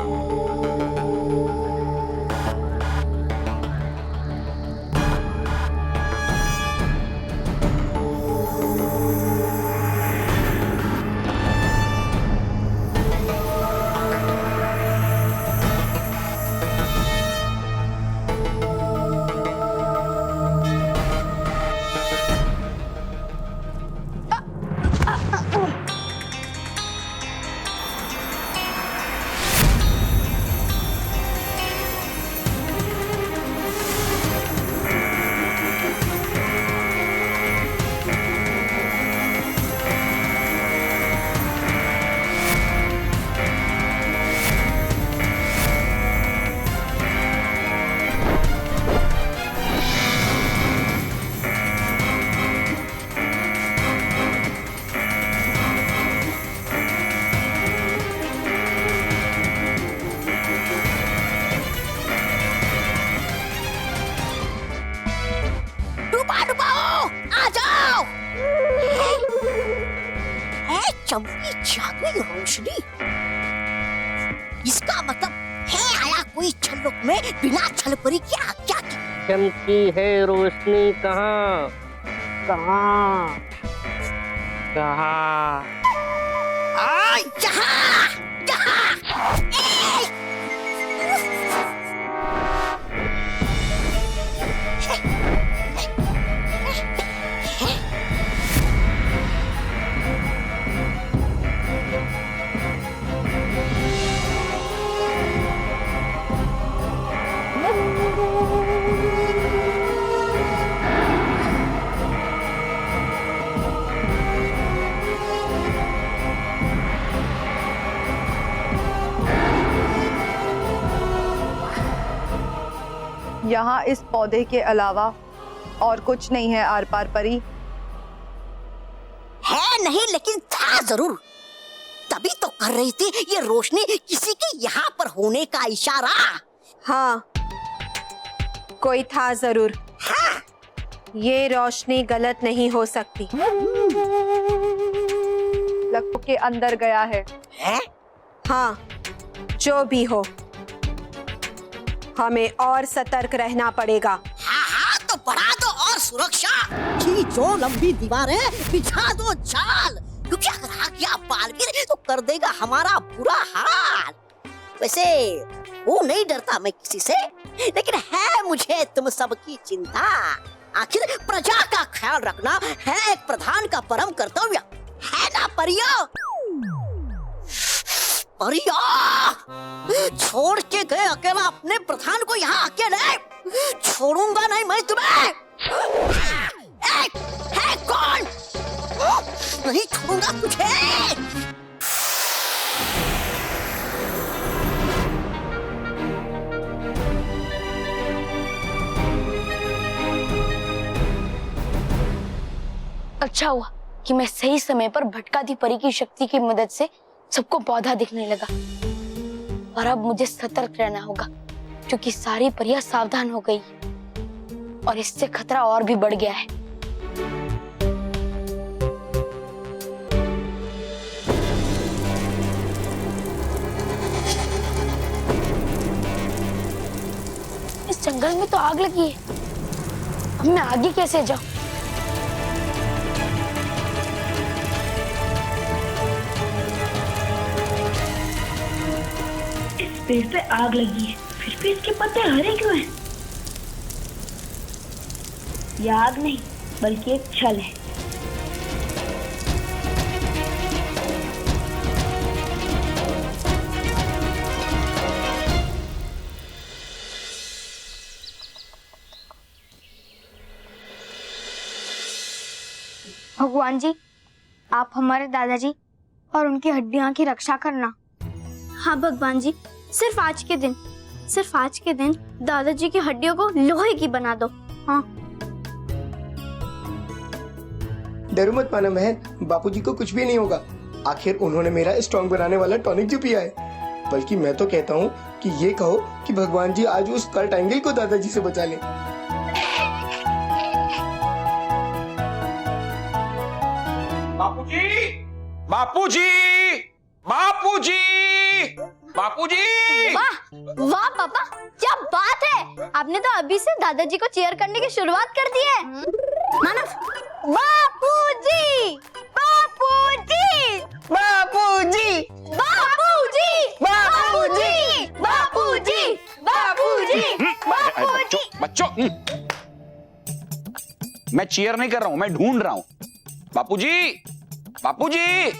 चमकी जादुई रोशनी, इसका मतलब है आया कोई छल्लोक में बिना छलपरी के आज्ञा के। चमकी है रोशनी कहाँ कहाँ कहाँ? यहाँ यहाँ। यहाँ इस पौधे के अलावा और कुछ नहीं है आर पार परी? है नहीं, लेकिन था जरूर। तभी तो कर रही थी ये रोशनी किसी के यहाँ पर होने का इशारा। हाँ, कोई था जरूर। हाँ। ये रोशनी गलत नहीं हो सकती। लक्ष्य के अंदर गया है। हाँ, जो भी हो, हमें और सतर्क रहना पड़ेगा। हाँ, तो बढ़ा दो और सुरक्षा। खींचो लंबी दीवारें, बिछा दो जाल, क्योंकि अगर आ गया बालवीर तो कर देगा हमारा बुरा हाल। वैसे वो नहीं डरता मैं किसी से, लेकिन है मुझे तुम सबकी चिंता। आखिर प्रजा का ख्याल रखना है एक प्रधान का परम कर्तव्य, है ना परियो? परियो, छोड़ के गए अकेला अपने प्रधान को यहाँ अकेले, छोड़ूंगा नहीं मैं तुम्हें। है कौन? नहीं छोड़ूंगा तुझे। अच्छा हुआ कि मैं सही समय पर भटकाती परी की शक्ति की मदद से सबको पौधा दिखने लगा। और अब मुझे सतर्क रहना होगा, क्योंकि सारी परियां सावधान हो गई और इससे खतरा और भी बढ़ गया है। इस जंगल में तो आग लगी है, अब मैं आगे कैसे जाऊं? पेड़ पे आग लगी है, फिर भी इसके पत्ते हरे क्यों हैं? यह आग नहीं बल्कि एक छल है। भगवान जी, आप हमारे दादाजी और उनकी हड्डियां की रक्षा करना। हाँ भगवान जी, सिर्फ आज के दिन दादाजी की हड्डियों को लोहे की बना दो। हाँ। डरो मत माना बहन, बापूजी को कुछ भी नहीं होगा। आखिर उन्होंने मेरा स्ट्रॉन्ग बनाने वाला टॉनिक जो पिया है। बल्कि मैं तो कहता हूँ कि ये कहो कि भगवान जी आज उस कर्ट एंगल को दादाजी से बचा ले। बापूजी, बापूजी, बापूजी, बापूजी! वाह वाह पापा, क्या बात है! आपने तो अभी से दादाजी को चीयर करने की शुरुआत कर दी है। मानव, बापूजी, बापूजी, बापूजी, बापूजी, बापूजी, बापूजी, बापूजी, बापूजी। बच्चों, मैं चीयर नहीं कर रहा हूं, मैं ढूंढ रहा हूं। बापूजी, बापूजी,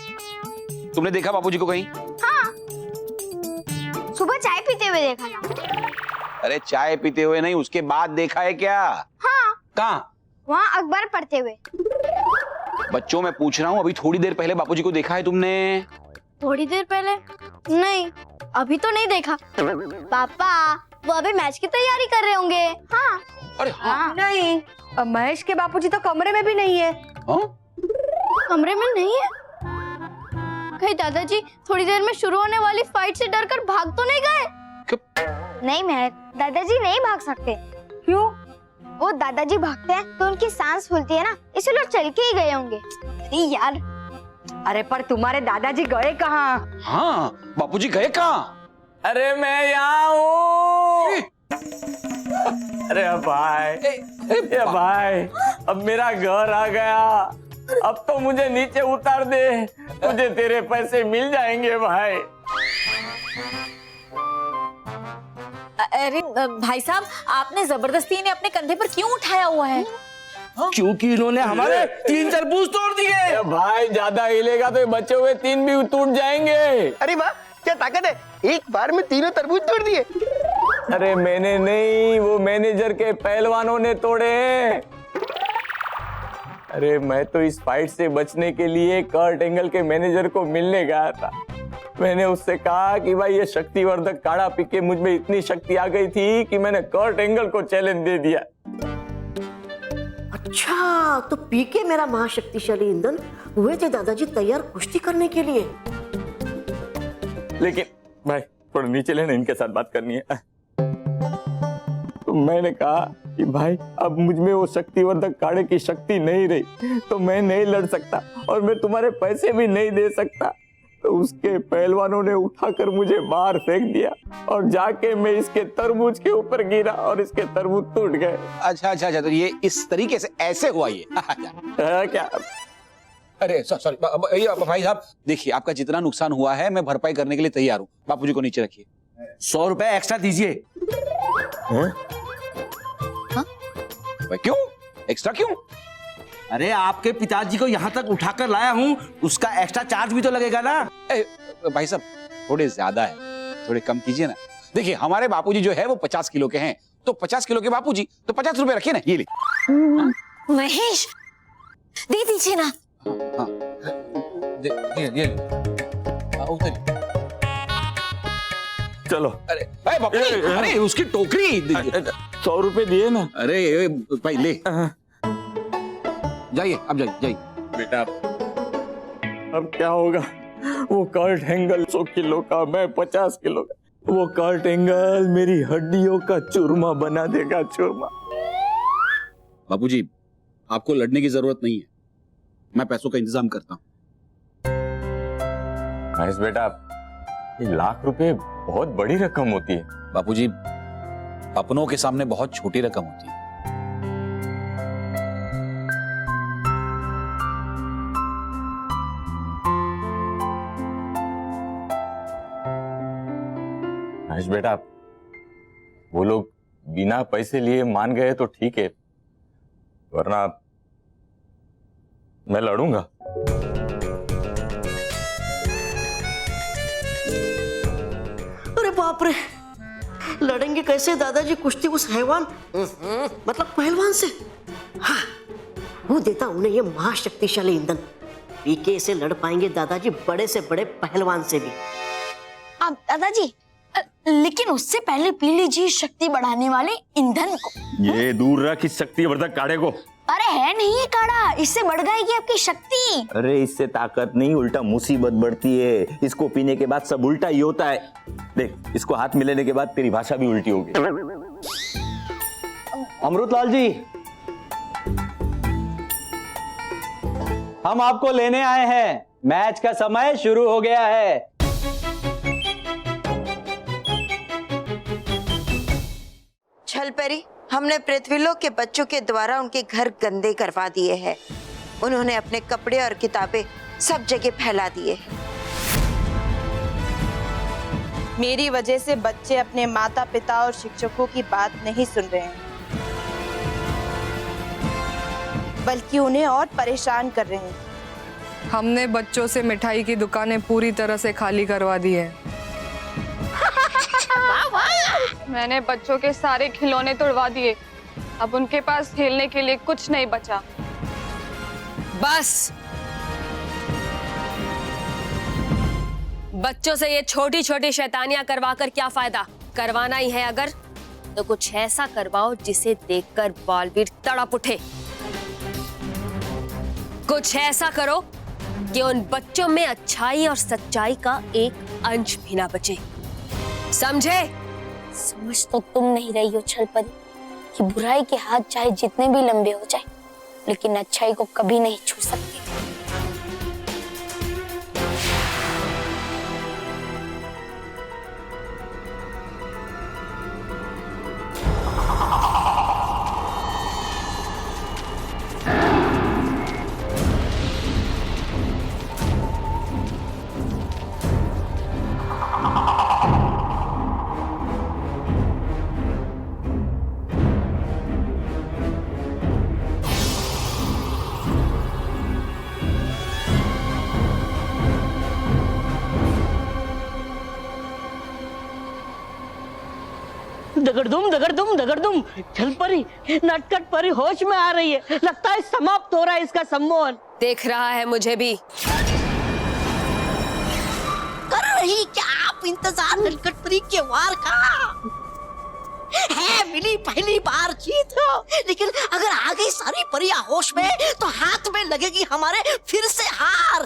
तुमने देखा बापूजी को कहीं? हाँ, सुबह चाय पीते हुए देखा था। अरे चाय पीते हुए नहीं, उसके बाद देखा है क्या? हाँ। कहाँ? वहाँ अखबार पढ़ते हुए। बच्चों मैं पूछ रहा हूँ, अभी थोड़ी देर पहले बापूजी को देखा है तुमने? थोड़ी देर पहले? नहीं, अभी तो नहीं देखा। पापा, वो अभी मैच की तैयारी कर रहे होंगे। हाँ। अरे हाँ। नहीं, अब महेश के बापूजी तो कमरे में भी नहीं है। हाँ? कमरे में नहीं है? कहीं दादाजी थोड़ी देर में शुरू होने वाली फाइट से डरकर भाग तो नहीं गए? नहीं महक, दादाजी नहीं भाग सकते। क्यों? वो दादाजी भागते हैं तो उनकी सांस फूलती है ना, इसलिए लोग चल के ही गए होंगे। अरे यार, अरे पर तुम्हारे दादाजी गए कहाँ? हाँ, बापूजी गए कहाँ? अरे मैं यहाँ हूँ। अरे भाई, ये भाई, अब मेरा घर आ गया। अब तो मुझे नीचे उतार दे, मुझे तेरे पैसे मिल जाएंगे भाई। अरे भाई साहब, आपने जबरदस्ती इन्हें अपने कंधे पर क्यों उठाया हुआ है? क्योंकि इन्होंने हमारे 3 तरबूज तोड़ दिए। भाई ज्यादा हिलेगा तो ये बचे हुए 3 भी टूट जाएंगे। अरे वाह, क्या ताकत है! एक बार में 3 तरबूज तोड़ दिए। अरे मैंने नहीं, वो मैनेजर के पहलवानों ने तोड़े हैं। अरे मैं तो इस फाइट से बचने के लिए कर्ट एंगल के मैनेजर को मिलने गया था, मैंने उससे कहा कि भाई ये शक्तिवर्धक काढ़ा पी के मुझ में इतनी शक्ति आ गई थी कि मैंने कर्ट एंगल को चैलेंज दे दिया। अच्छा, तो पी के मेरा महाशक्तिशाली ईंधन हुए थे दादाजी तैयार कुश्ती करने के लिए। लेकिन भाई थोड़ा नीचे लेना, इनके साथ बात करनी है। तो मैंने कहा कि भाई अब मुझ में वो शक्तिवर्धक काढ़े की शक्ति नहीं रही, तो मैं नहीं लड़ सकता और मैं तुम्हारे पैसे भी नहीं दे सकता। तो उसके पहलवानों ने उठाकर मुझे बाहर फेंक दिया और जाके मैं इसके तरबूज के ऊपर गिरा और इसके तरबूज टूट गए। अच्छा, तो ये इस तरीके से ऐसे हुआ ये? क्या? अरे सॉरी भाई साहब, देखिए आपका जितना नुकसान हुआ है मैं भरपाई करने के लिए तैयार हूँ। बापूजी को नीचे रखिए। 100 रुपए एक्स्ट्रा दीजिए। क्यों एक्स्ट्रा क्यों? अरे आपके पिताजी को यहाँ तक उठाकर लाया हूँ, उसका एक्स्ट्रा चार्ज भी तो लगेगा ना। भाई साहब थोड़े ज्यादा है, थोड़े कम कीजिए ना। देखिए हमारे बापूजी जो है वो 50 किलो के हैं, तो 50 किलो के बापूजी तो 50 रुपए रखिए ना। ये ले महेश, दे दीजिए ना। हाँ, ये चलो। अरे बापूजी, अरे उसकी टोकरी 100 रुपए दिए ना। अरे भाई ले जाइए, अब जाइए। बेटा अब क्या होगा? वो कर्ट एंगल 100 किलो का, मैं 50 किलो का। वो कर्ट एंगल मेरी हड्डियों का चूरमा बना देगा, चूरमा। बापूजी आपको लड़ने की जरूरत नहीं है, मैं पैसों का इंतजाम करता हूँ। महेश बेटा, 1 लाख रुपए बहुत बड़ी रकम होती है। बापूजी अपनों के सामने बहुत छोटी रकम होती है। महेश बेटा, वो लोग बिना पैसे लिए मान गए तो ठीक है, वरना मैं लड़ूंगा। अरे बाप रे, लड़ेंगे कैसे दादाजी कुश्ती उस हैवान मतलब पहलवान से? हाँ, वो देता उन्हें ये महाशक्तिशाली ईंधन, पी के इसे लड़ पाएंगे दादाजी बड़े से बड़े पहलवान से भी। अब दादाजी लेकिन उससे पहले पी लीजिए शक्ति बढ़ाने वाले ईंधन को। ये दूर रख इस शक्तिवर्धक काढ़े को। अरे है नहीं ये काढ़ा, इससे बढ़ जाएगी आपकी शक्ति। अरे इससे ताकत नहीं, उल्टा मुसीबत बढ़ती है। इसको पीने के बाद सब उल्टा ही होता है। देख, इसको हाथ में लेने के बाद तेरी भाषा भी उल्टी होगी। अमृतलाल जी, हम आपको लेने आए हैं। मैच का समय शुरू हो गया है। छलपरी, हमने पृथ्वीलोक के बच्चों के द्वारा उनके घर गंदे करवा दिए हैं। उन्होंने अपने कपड़े और किताबें सब जगह फैला दिए। मेरी वजह से बच्चे अपने माता पिता और शिक्षकों की बात नहीं सुन रहे हैं, बल्कि उन्हें और परेशान कर रहे हैं। हमने बच्चों से मिठाई की दुकानें पूरी तरह से खाली करवा दी है। मैंने बच्चों के सारे खिलौने तोड़वा दिए। अब उनके पास खेलने के लिए कुछ नहीं बचा। बस, बच्चों से ये छोटी छोटी शैतानियां करवाकर क्या फायदा? करवाना ही है अगर, तो कुछ ऐसा करवाओ जिसे देखकर बालवीर तड़प उठे। कुछ ऐसा करो कि उन बच्चों में अच्छाई और सच्चाई का एक अंश भी ना बचे। समझे? समझ तो तुम नहीं रही हो छलपरी कि बुराई के हाथ चाहे जितने भी लंबे हो जाए, लेकिन अच्छाई को कभी नहीं छू सकते। दगड़दुम दगड़दुम, छलपरी नटखट परी होश में आ रही है। लगता है समाप्त हो रहा है इसका सम्मोहन। देख रहा है मुझे भी। कर रही नहीं क्या आप इंतजार नटखटपरी के वार का है मिली पहली बार जीत, लेकिन अगर आ गई सारी परियां होश में तो हाथ में लगेगी हमारे फिर से हार।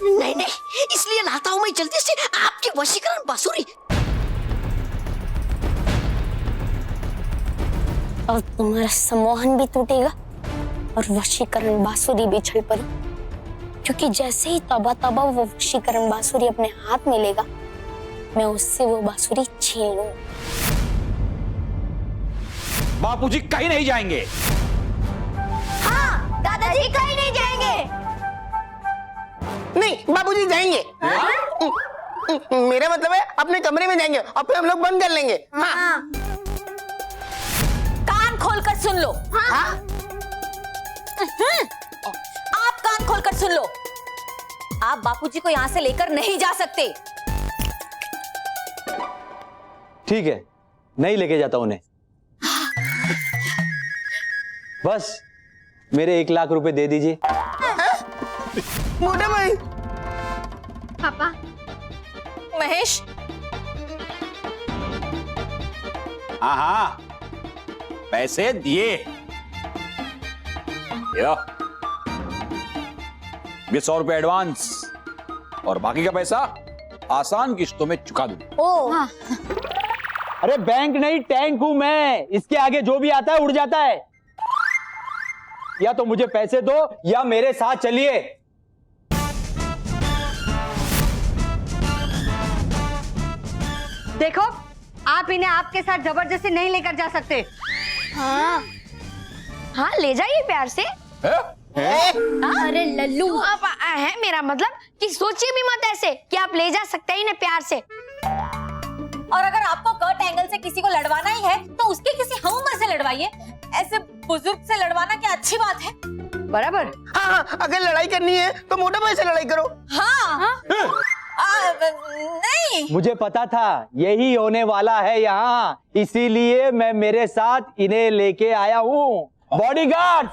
नहीं नहीं, इसलिए लाता हूं मैं जल्दी से आपकी वशीकरण बांसुरी। और तुम्हारा सम्मोहन भी टूटेगा और वशीकरण बांसुरी भी छल पड़ी, क्योंकि जैसे ही तौबा तौबा वो वशीकरण बांसुरी अपने हाथ में लेगा, मैं उससे वो बांसुरी छीन लूंगा। बापूजी कहीं नहीं जाएंगे। हाँ, दादाजी कहीं नहीं जाएंगे। नहीं, बाबूजी जाएंगे। मेरा मतलब है अपने कमरे में जाएंगे और फिर हम लोग बंद कर लेंगे। हाँ। कान खोलकर सुन लो। हाँ? आप कान खोलकर सुन लो। आप बापूजी को यहाँ से लेकर नहीं जा सकते। ठीक है, नहीं लेके जाता उन्हें। बस मेरे 1 लाख रुपए दे दीजिए। मोटा भाई। पापा। महेश। हाँ हाँ, पैसे दिए। ये 100 रुपए एडवांस और बाकी का पैसा आसान किश्तों में चुका दूंगा। ओ अरे बैंक नहीं, टैंक हूं मैं। इसके आगे जो भी आता है उड़ जाता है। या तो मुझे पैसे दो या मेरे साथ चलिए। देखो, आप इन्हें आपके साथ जबरदस्ती नहीं लेकर जा सकते। हाँ हाँ, ले जाइए प्यार से। अरे लल्लू, अब है मेरा मतलब कि सोचिए भी मत ऐसे कि आप ले जा सकते हैं इन्हें प्यार से। और अगर आपको कर्ट एंगल से किसी को लड़वाना ही है तो उसके किसी हम उम्र से लड़वाइए। ऐसे बुजुर्ग से लड़वाना क्या अच्छी बात है? बराबर। हाँ हाँ, अगर लड़ाई करनी है तो मोटा भाई से लड़ाई करो। हाँ, नहीं, मुझे पता था यही होने वाला है यहाँ, इसीलिए मैं मेरे साथ इन्हें लेके आया हूँ। बॉडीगार्ड।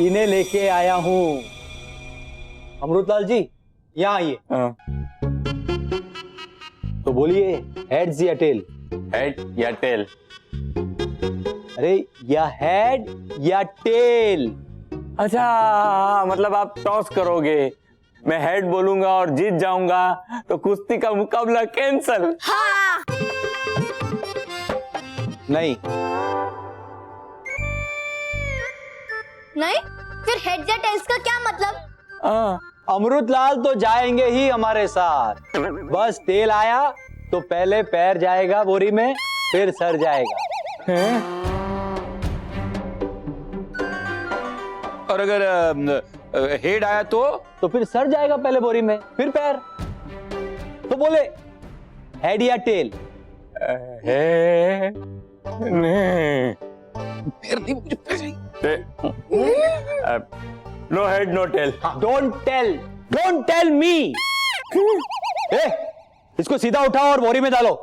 इन्हें लेके आया हूँ। अमृतलाल जी, यहाँ आइए। तो बोलिए, हेड्स या टेल? हेड या टेल? अरे या हेड या टेल? अच्छा, मतलब आप टॉस करोगे। मैं हेड बोलूंगा और जीत जाऊंगा तो कुश्ती का मुकाबला कैंसल। हाँ। नहीं नहीं, फिर हेड या टेल्स का क्या मतलब? अमृतलाल तो जाएंगे ही हमारे साथ। बस टेल आया तो पहले पैर जाएगा बोरी में, फिर सर जाएगा। और अगर हेड आया तो फिर सर जाएगा पहले बोरी में, फिर पैर। तो बोले हेड या tail? No head no tail. Don't tell me. इसको सीधा उठाओ और बोरी में डालो।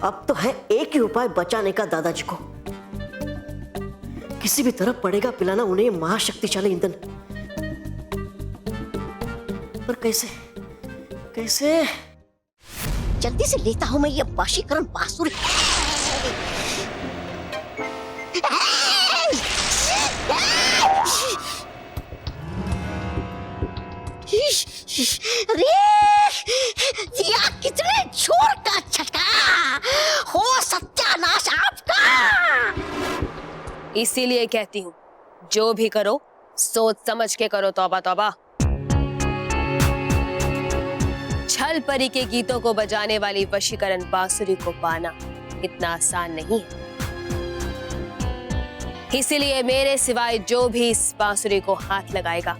अब तो है एक ही उपाय बचाने का दादाजी को। किसी भी तरह पड़ेगा पिलाना उन्हें ये महाशक्तिशाली ईंधन। पर कैसे कैसे? जल्दी से लेता हूं मैं ये वशीकरण बांसुरी। अरे दिया कितने जोर का झटका, हो सत्यानाश आपका। इसीलिए कहती हूँ, जो भी करो सोच समझ के करो। तौबा तौबा। छल परी के गीतों को बजाने वाली वशीकरण बांसुरी को पाना इतना आसान नहीं है। इसीलिए मेरे सिवाय जो भी इस बांसुरी को हाथ लगाएगा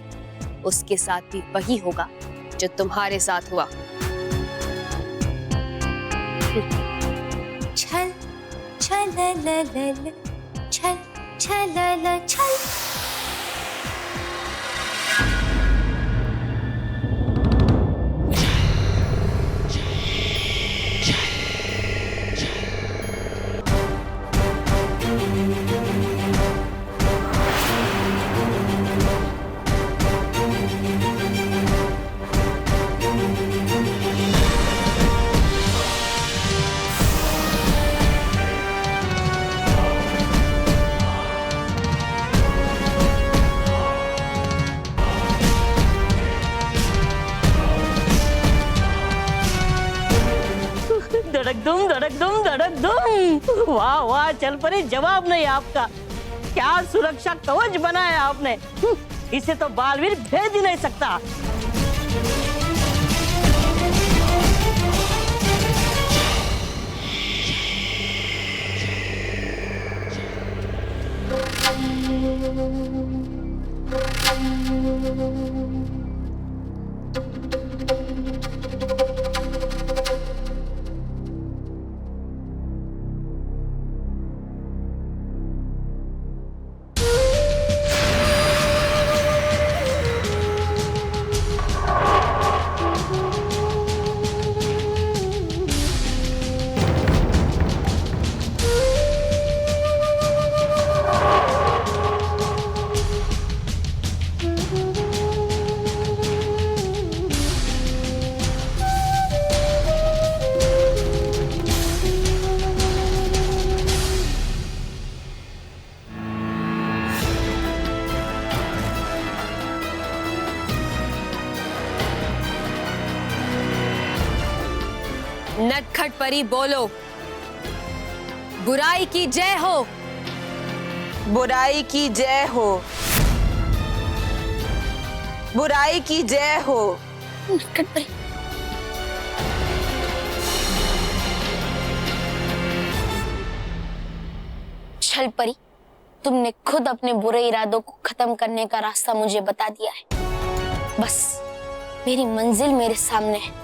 उसके साथ भी वही होगा जो तुम्हारे साथ हुआ। छल छल ल ल छल छल ल छल। धड़क दुम। वाह वाह चल परी, जवाब नहीं आपका। क्या सुरक्षा कवच बनाया आपने, इसे तो बालवीर भेज ही नहीं सकता। नटखट परी बोलो, बुराई की जय हो। बुराई की जय हो। बुराई की जय हो। नटखट परी, छल परी, तुमने खुद अपने बुरे इरादों को खत्म करने का रास्ता मुझे बता दिया है। बस मेरी मंजिल मेरे सामने है,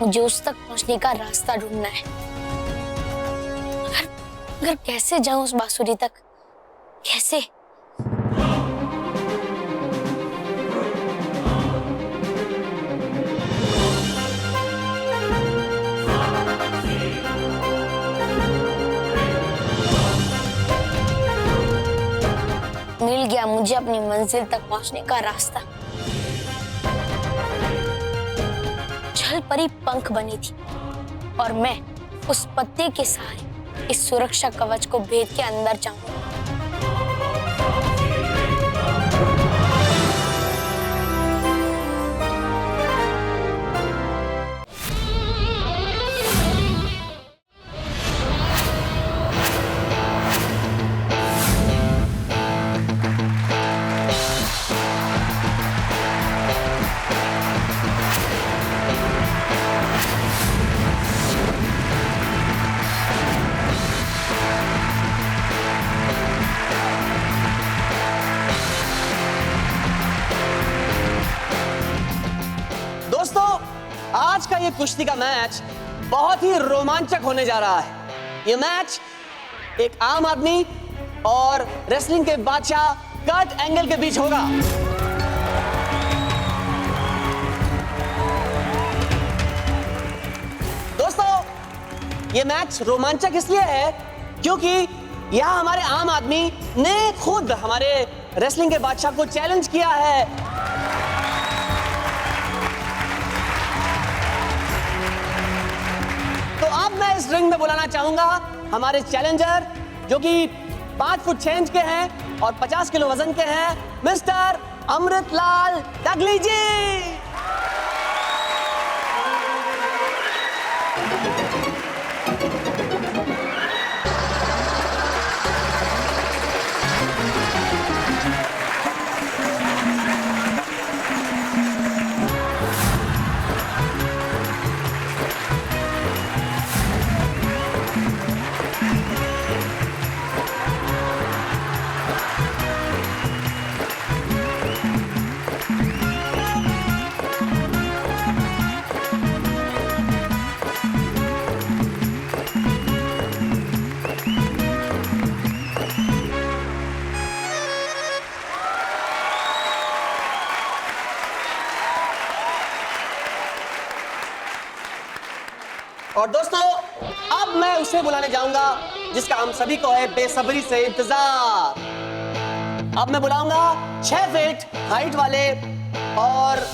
मुझे उस तक पहुंचने का रास्ता ढूंढना है। अगर कैसे जाऊं उस बांसुरी तक, कैसे? मिल गया मुझे अपनी मंजिल तक पहुंचने का रास्ता। छल परी पंख बनी थी और मैं उस पत्ते के सहारे इस सुरक्षा कवच को भेद के अंदर जाऊंगा। आज का ये कुश्ती का मैच बहुत ही रोमांचक होने जा रहा है। ये मैच एक आम आदमी और रेसलिंग के बादशाह कर्ट एंगल के बीच होगा। दोस्तों, ये मैच रोमांचक इसलिए है क्योंकि यहां हमारे आम आदमी ने खुद हमारे रेसलिंग के बादशाह को चैलेंज किया है। तो अब मैं इस रिंग में बुलाना चाहूंगा हमारे चैलेंजर जो कि 5 फुट 6 इंच के हैं और 50 किलो वजन के हैं, मिस्टर अमृतलाल डगली जी। और दोस्तों अब मैं उसे बुलाने जाऊंगा जिसका हम सभी को है बेसब्री से इंतजार। अब मैं बुलाऊंगा 6 फीट हाइट वाले और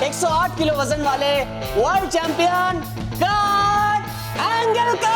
108 किलो वजन वाले वर्ल्ड चैंपियन कर्ट एंगल का।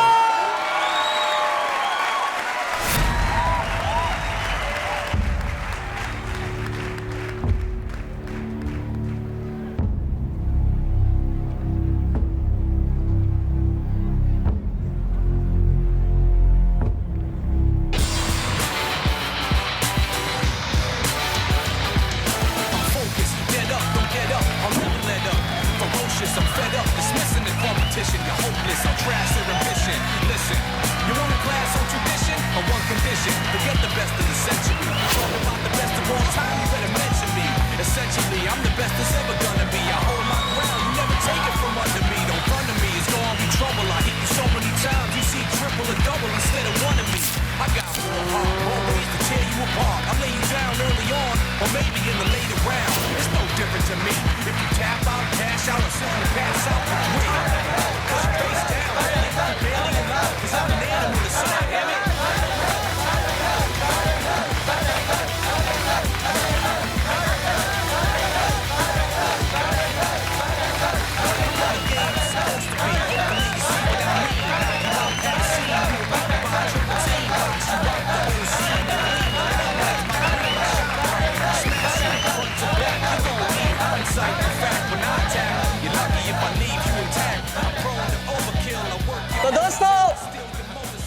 तो दोस्तों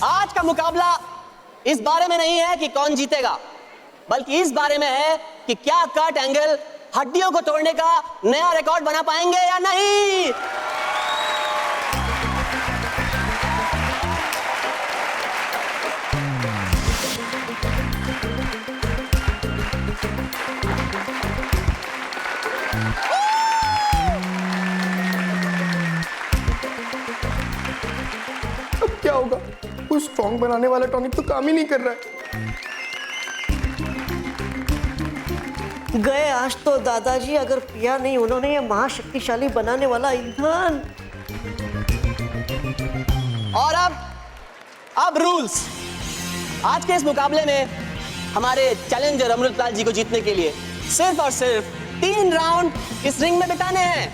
आज का मुकाबला इस बारे में नहीं है कि कौन जीतेगा, बल्कि इस बारे में है कि क्या कर्ट एंगल हड्डियों को तोड़ने का नया रिकॉर्ड बना पाएंगे या नहीं। क्या होगा? वो स्ट्रॉन्ग बनाने वाला टॉनिक तो काम ही नहीं कर रहा है। गए आज तो दादाजी, अगर पिया नहीं उन्होंने ये महाशक्तिशाली बनाने वाला ईंधन। और अब रूल्स। आज के इस मुकाबले में हमारे चैलेंजर अमृतलाल जी को जीतने के लिए सिर्फ और सिर्फ 3 राउंड इस रिंग में बिताने हैं।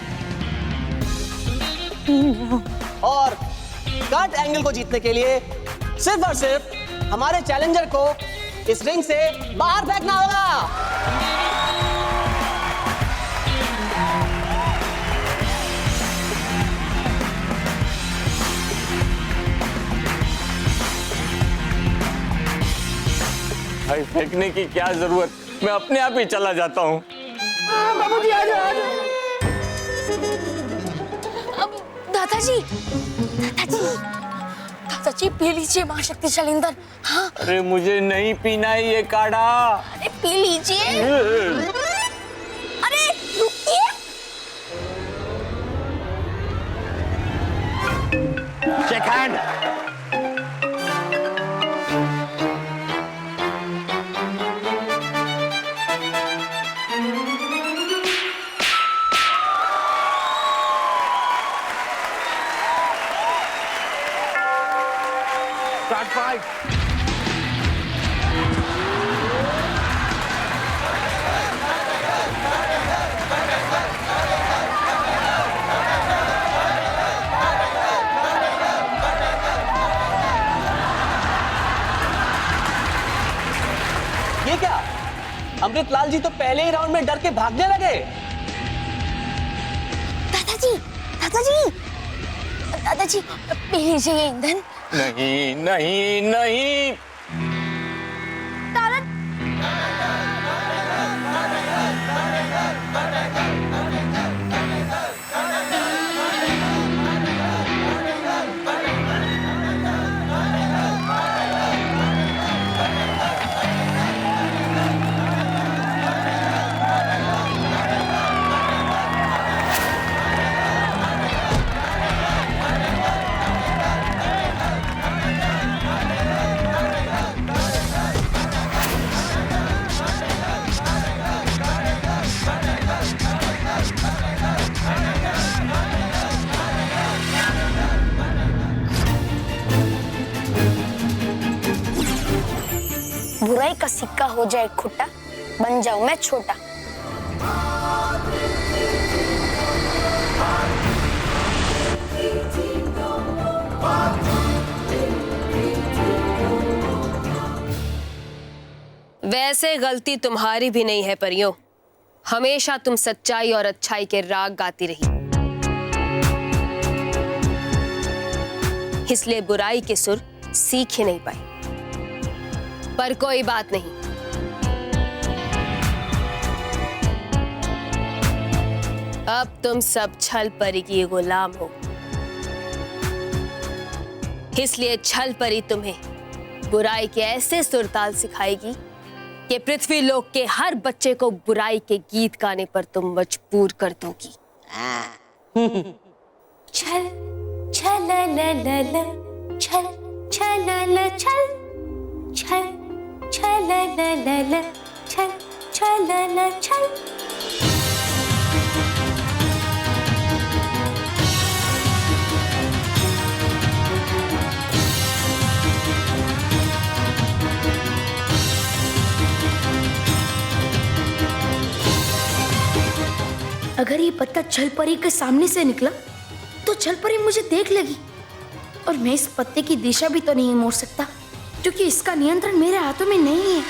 और कर्ट एंगल को जीतने के लिए सिर्फ और सिर्फ हमारे चैलेंजर को इस रिंग से बाहर फेंकना होगा। भाई फेंकने की क्या जरूरत, मैं अपने आप ही चला जाता हूँ। बाबूजी आ जाओ। दादाजी दादाजी पी लीजिए महाशक्तिशाली ईंधन। हाँ अरे मुझे नहीं पीना है ये काढ़ा। अरे पी लीजिए। अरे रुकिए। Shake hand. Start fight. ये क्या? अमृतलाल जी तो पहले ही राउंड में डर के भागने लगे। दादाजी दादाजी पी लीजिए ये ईंधन। नहीं नहीं नहीं। सिक्का हो जाए खुट्टा, बन जाऊं मैं छोटा। वैसे गलती तुम्हारी भी नहीं है परियों, हमेशा तुम सच्चाई और अच्छाई के राग गाती रही, इसलिए बुराई के सुर सीख ही नहीं पाई। पर कोई बात नहीं, अब तुम सब छल परी की गुलाम हो, इसलिए छल परी तुम्हें बुराई के ऐसे सुरताल सिखाएगी कि पृथ्वी लोक के हर बच्चे को बुराई के गीत गाने पर तुम मजबूर कर दोगी। छल छल ल ल ल छल छल ल छल छल छल ल ल ल छल छल ल छल। अगर ये पत्ता छल परी के सामने से निकला तो छल परी मुझे देख लेगी और मैं इस पत्ते की दिशा भी तो नहीं मोड़ सकता क्योंकि इसका नियंत्रण मेरे हाथों में नहीं है।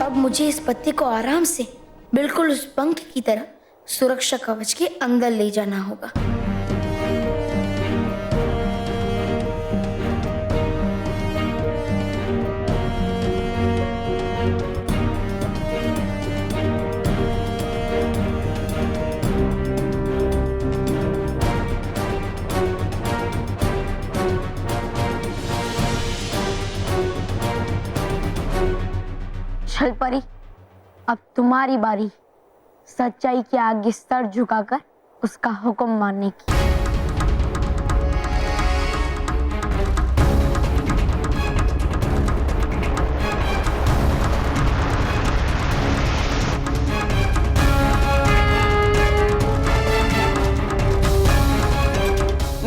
अब मुझे इस पत्ते को आराम से बिल्कुल उस पंख की तरह सुरक्षा कवच के अंदर ले जाना होगा। छल परी, अब तुम्हारी बारी सच्चाई के आगे सर झुकाकर उसका हुक्म मानने की।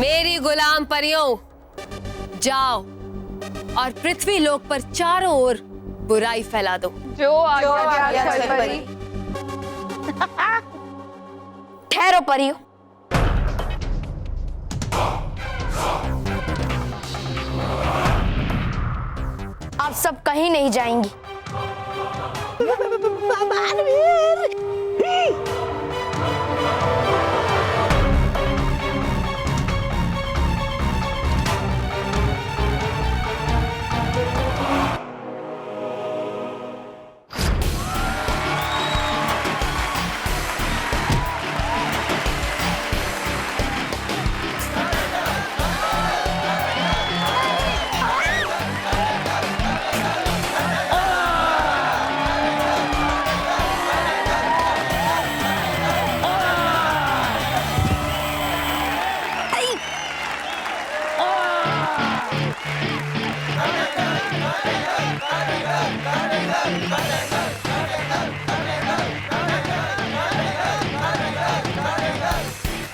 मेरी गुलाम परियों, जाओ और पृथ्वी लोक पर चारों ओर बुराई फैला दो। जो आज्ञा छल परी। ठहरो परियों, आप सब कहीं नहीं जाएंगी।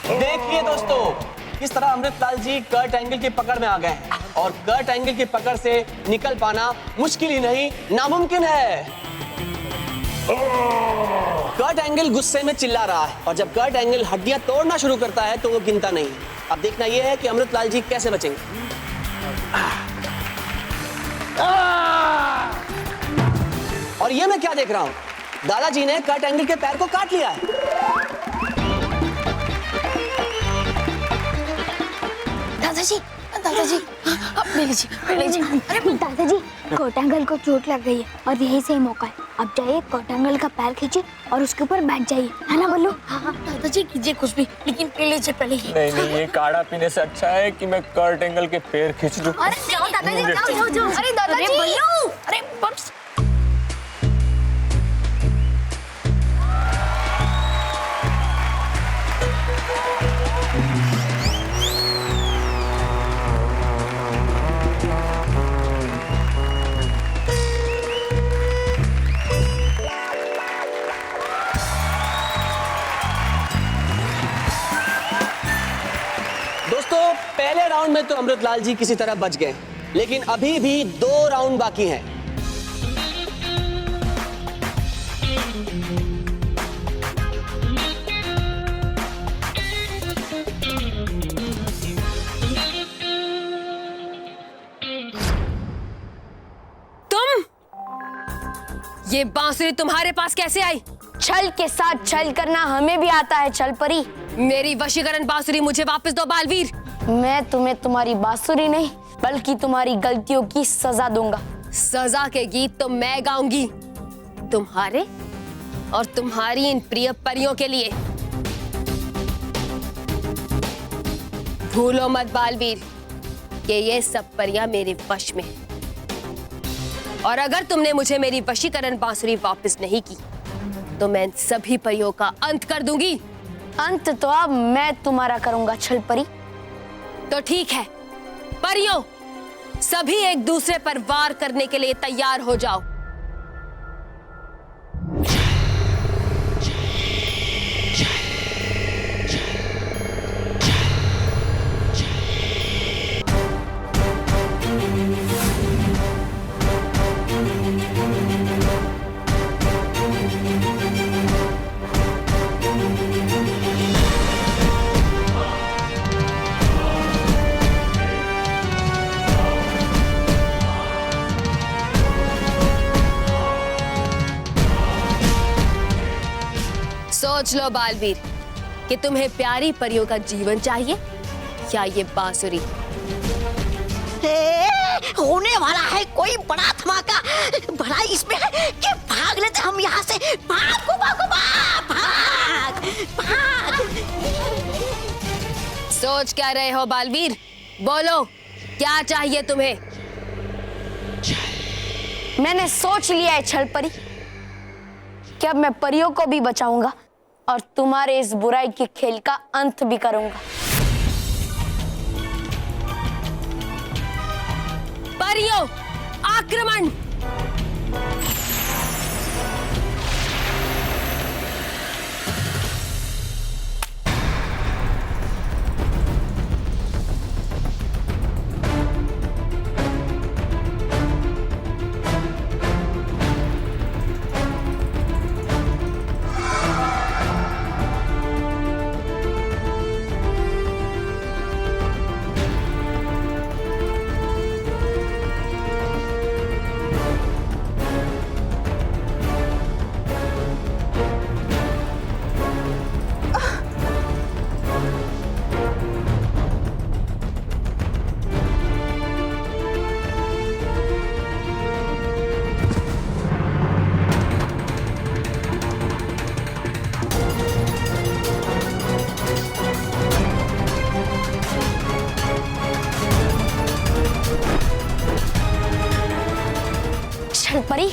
देखिए दोस्तों, किस तरह अमृतलाल जी कर्ट एंगल की पकड़ में आ गए हैं और कर्ट एंगल की पकड़ से निकल पाना मुश्किल ही नहीं नामुमकिन है। कर्ट एंगल गुस्से में चिल्ला रहा है और जब कर्ट एंगल हड्डियां तोड़ना शुरू करता है तो वो गिनता नहीं। अब देखना यह है कि अमृतलाल जी कैसे बचेंगे। और ये मैं क्या देख रहा हूं, दादाजी ने कर्ट एंगल के पैर को काट लिया है। दादाजी, दादाजी, आप ले लीजिए। अरे दादाजी, कोटांगल को चोट लग गई है और यही सही मौका है। अब जाइए, कोटांगल का पैर खींचिए और उसके ऊपर बैठ जाइए, है ना बल्लू? हाँ, दादाजी कीजिए कुछ भी, लेकिन पी लीजिए पहले ही। नहीं, ये काढ़ा पीने से अच्छा है कि मैं कर्ट एंगल के पैर खींच लूं। अरे जाओ दादाजी, जाओ। अरे दादाजी, बल्लू, अरे बम्स। में तो अमृतलाल जी किसी तरह बच गए, लेकिन अभी भी 2 राउंड बाकी हैं। ये बांसुरी तुम्हारे पास कैसे आई? छल के साथ छल करना हमें भी आता है छल परी। मेरी वशीकरण बांसुरी मुझे वापस दो बालवीर। मैं तुम्हें तुम्हारी बांसुरी नहीं बल्कि तुम्हारी गलतियों की सजा दूंगा। सजा के गीत तो मैं गाऊंगी तुम्हारे और तुम्हारी इन प्रिय परियों के लिए। भूलो मत बालवीर कि ये सब परियां मेरे वश में हैं। और अगर तुमने मुझे मेरी वशीकरण बांसुरी वापस नहीं की तो मैं इन सभी परियों का अंत कर दूंगी। अंत तो अब मैं तुम्हारा करूंगा छल परी। तो ठीक है परियों, सभी एक दूसरे पर वार करने के लिए तैयार हो जाओ। सोच लो बालवीर कि तुम्हें प्यारी परियों का जीवन चाहिए या ये बांसुरी। होने वाला है कोई बड़ा धमाका। भला इसमें है कि भाग लेते हम यहाँ से। भागो भागो भाग भाग। सोच क्या रहे हो बालवीर? बोलो क्या चाहिए तुम्हें? मैंने सोच लिया है छल परी कि अब मैं परियों को भी बचाऊंगा और तुम्हारे इस बुराई के खेल का अंत भी करूंगा। परियों आक्रमण! परी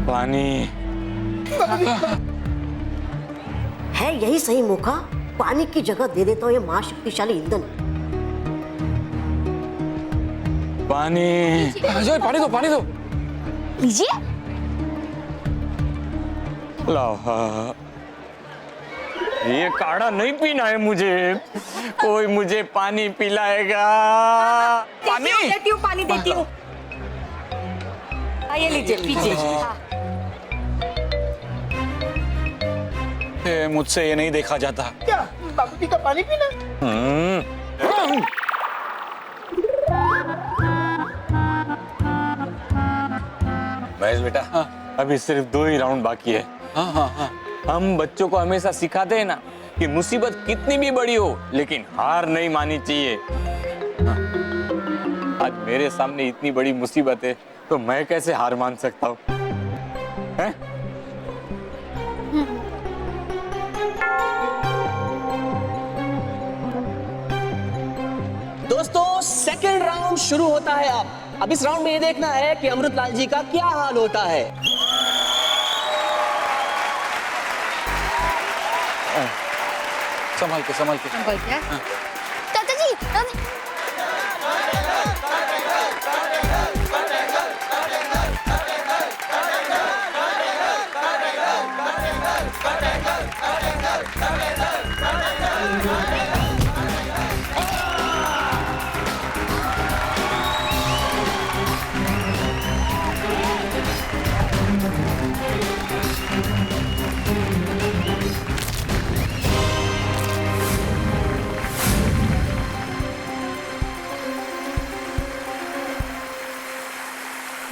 पानी है यही सही मौका। पानी की जगह दे देता हूँ ये महाशक्तिशाली ईंधन। पानी अजय, पानी दो, पानी दो। लीजिए। लाओ। ये काढ़ा नहीं पीना है मुझे। कोई मुझे पानी पिलाएगा। पानी देती हूँ, पानी देती हूँ। ये लीजिए, पीजिए। मुझसे ये नहीं देखा जाता। क्या बाबूजी का पानी पीना? महेश बेटा, अभी सिर्फ 2 ही राउंड बाकी है। हम बच्चों को हमेशा सिखाते हैं ना कि मुसीबत कितनी भी बड़ी हो लेकिन हार नहीं माननी चाहिए। आज मेरे सामने इतनी बड़ी मुसीबत है तो मैं कैसे हार मान सकता हूँ? दोस्तों सेकंड राउंड शुरू होता है। अब इस राउंड में ये देखना है कि अमृतलाल जी का क्या हाल होता है। संभाल के चाचा जी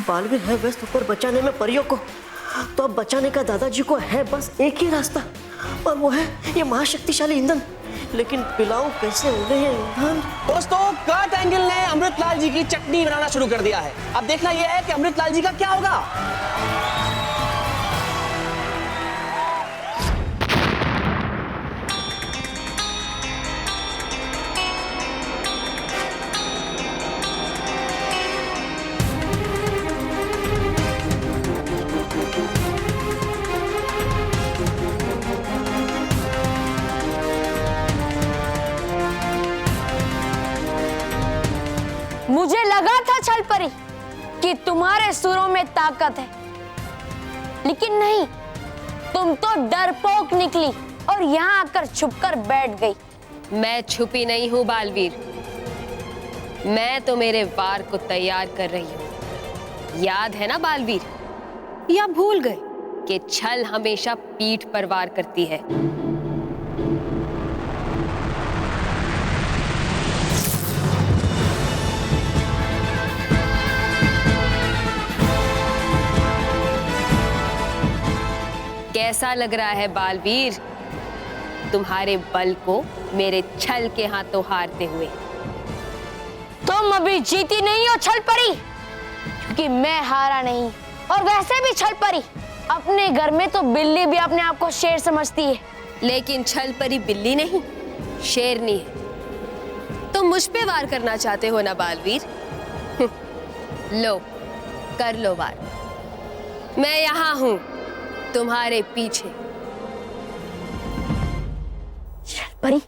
बालवीर है व्यस्त ऊपर बचाने में परियों को, तो अब बचाने का दादाजी को है बस एक ही रास्ता, और वो है ये महाशक्तिशाली ईंधन। लेकिन पिलाऊं कैसे उन्हें ये ईंधन? दोस्तों, कर्ट एंगल ने अमृतलाल जी की चटनी बनाना शुरू कर दिया है। अब देखना यह है कि अमृतलाल जी का क्या होगा। मुझे लगा था छल परी कि तुम्हारे सुरों में ताकत है, लेकिन नहीं, तुम तो डरपोक निकली और यहाँ आकर छुपकर बैठ गई। मैं छुपी नहीं हूँ बालवीर, मैं तो मेरे वार को तैयार कर रही हूँ। याद है ना बालवीर, या भूल गए कि छल हमेशा पीठ पर वार करती है। कैसा लग रहा है बालवीर तुम्हारे बल को मेरे छल के हाथों हारते हुए? तुम अभी जीती नहीं हो छल परी, क्योंकि मैं हारा नहीं। और वैसे भी छल परी, अपने घर में तो बिल्ली भी अपने आप को शेर समझती है। लेकिन छल परी बिल्ली नहीं, शेरनी है। तुम मुझ पे वार करना चाहते हो ना बालवीर? लो, कर लो वार। मैं यहाँ हूं तुम्हारे पीछे। परी,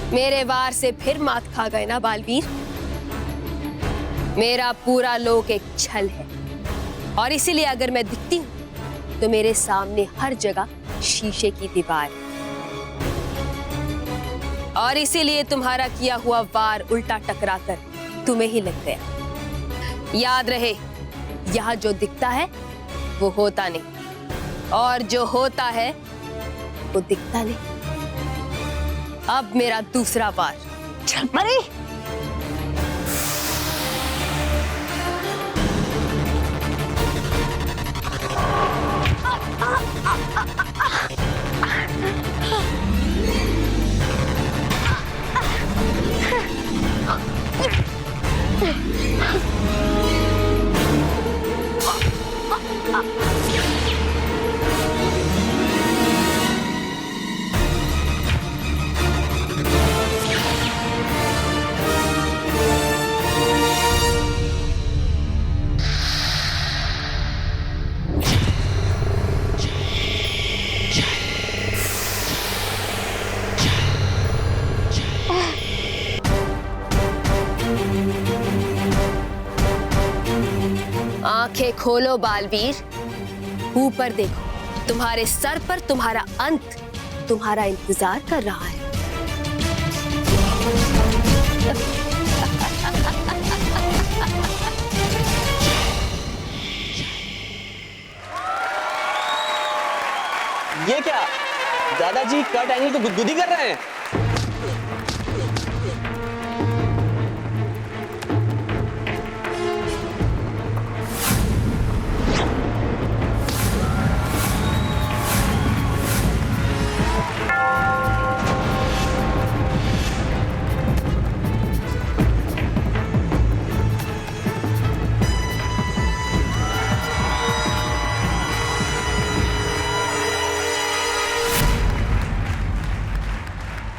मेरे वार से फिर मात खा गए ना बालवीर? मेरा पूरा लोक एक छल है, और इसीलिए अगर मैं दिखती हूं तो मेरे सामने हर जगह शीशे की दीवार, और इसीलिए तुम्हारा किया हुआ वार उल्टा टकराकर तुम्हें ही लग गया। याद रहे, यहां जो दिखता है वो होता नहीं, और जो होता है वो दिखता नहीं। अब मेरा दूसरा वार। छल परी, आंखें खोलो बालवीर, ऊपर देखो, तुम्हारे सर पर तुम्हारा अंत तुम्हारा इंतजार कर रहा है। ये क्या, दादाजी कर्ट एंगल को गुदगुदी कर रहे हैं?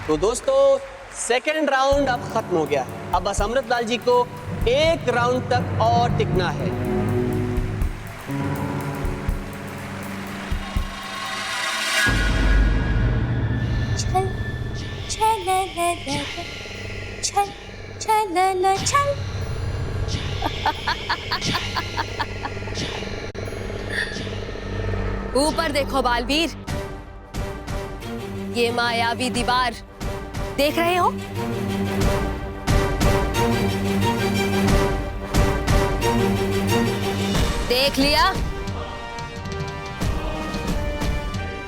तो दोस्तों, सेकेंड राउंड अब खत्म हो गया है। अब बस अमृतलाल जी को एक राउंड तक और टिकना है। छल छल छल छल छल ऊपर देखो बालवीर, ये मायावी दीवार देख रहे हो? देख लिया?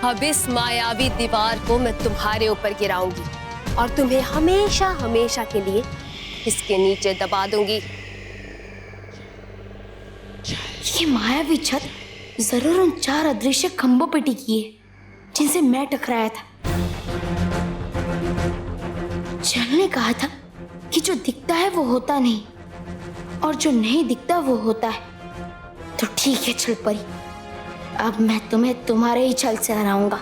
अब इस मायावी दीवार को मैं तुम्हारे ऊपर गिराऊंगी और तुम्हें हमेशा हमेशा के लिए इसके नीचे दबा दूंगी। ये मायावी छत जरूर उन 4 अदृश्य खंभों पे टिकी है जिनसे मैं टकराया था। चल ने कहा था कि जो दिखता है वो होता नहीं और जो नहीं दिखता वो होता है। तो ठीक है छल परी, अब मैं तुम्हें तुम्हारे ही छल से हराऊंगा।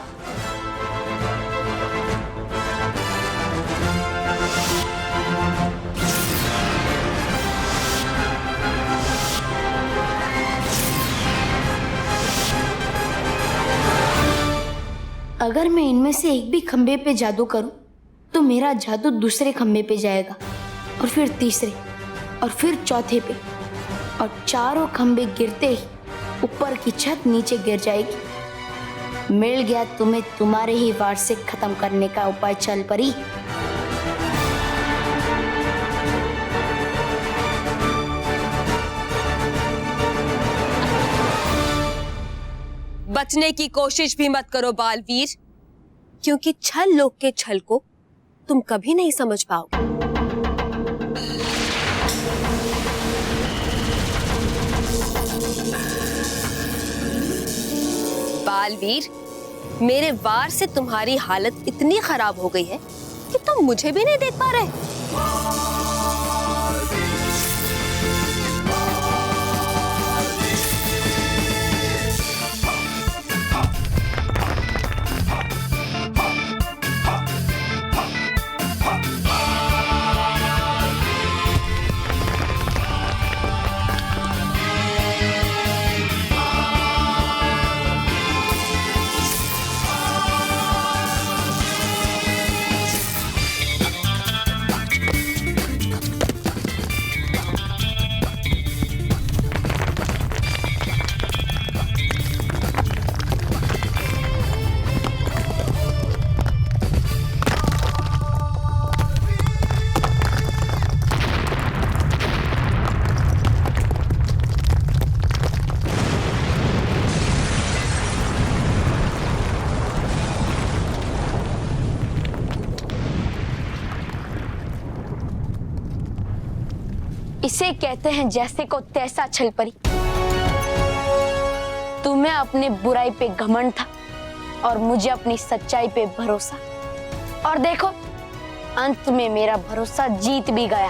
अगर मैं इनमें से एक भी खंबे पे जादू करूं तो मेरा जादू दूसरे खंबे पे जाएगा और फिर तीसरे और फिर चौथे पे, और चारों खंबे गिरते ही ऊपर की छत नीचे गिर जाएगी। मिल गया तुम्हें तुम्हारे ही वार से खत्म करने का उपाय छल परी। बचने की कोशिश भी मत करो बालवीर, क्योंकि छल लोग के छल को तुम कभी नहीं समझ पाओगे। बालवीर, मेरे वार से तुम्हारी हालत इतनी खराब हो गई है कि तुम मुझे भी नहीं देख पा रहे। इसे कहते हैं जैसे को तैसा छल परी। तुम्हें अपने बुराई पे घमंड था और मुझे अपनी सच्चाई पे भरोसा, और देखो अंत में मेरा भरोसा जीत भी गया।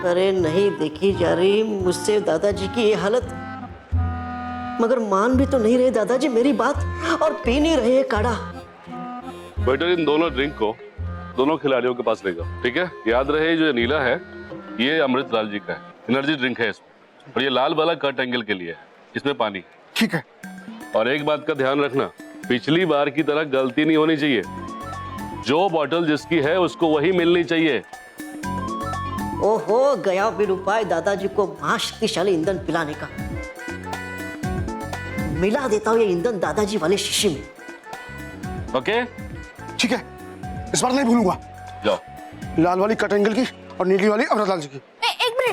अरे नहीं देखी जा रही मुझसे दादाजी की ये हालत, मगर मान भी तो नहीं रहे दादाजी मेरी बात और पी नहीं रहे काढ़ा। बेटा इन दोनों ड्रिंक को दोनों खिलाड़ियों के पास लेगा, ठीक है? याद रहे जो नीला है ये अमृत लाल जी का है, एनर्जी ड्रिंक है इसमें, और ये लाल वाला कर्ट एंगल के लिए है, इसमें पानी। ठीक है। और एक बात का ध्यान रखना, पिछली बार की तरह गलती नहीं होनी चाहिए। जो बॉटल जिसकी है उसको वही मिलनी चाहिए। ओहो, गया फिर उपाय दादाजी को महाशक्तिशाली ईंधन पिलाने का। मिला देता हूँ ये ईंधन दादाजी वाले शीशे में। ओके ठीक है, इस बार नहीं भूलूंगा। जाओ। लाल वाली कट एंगल की और नीली वाली अमृतलाल जी की।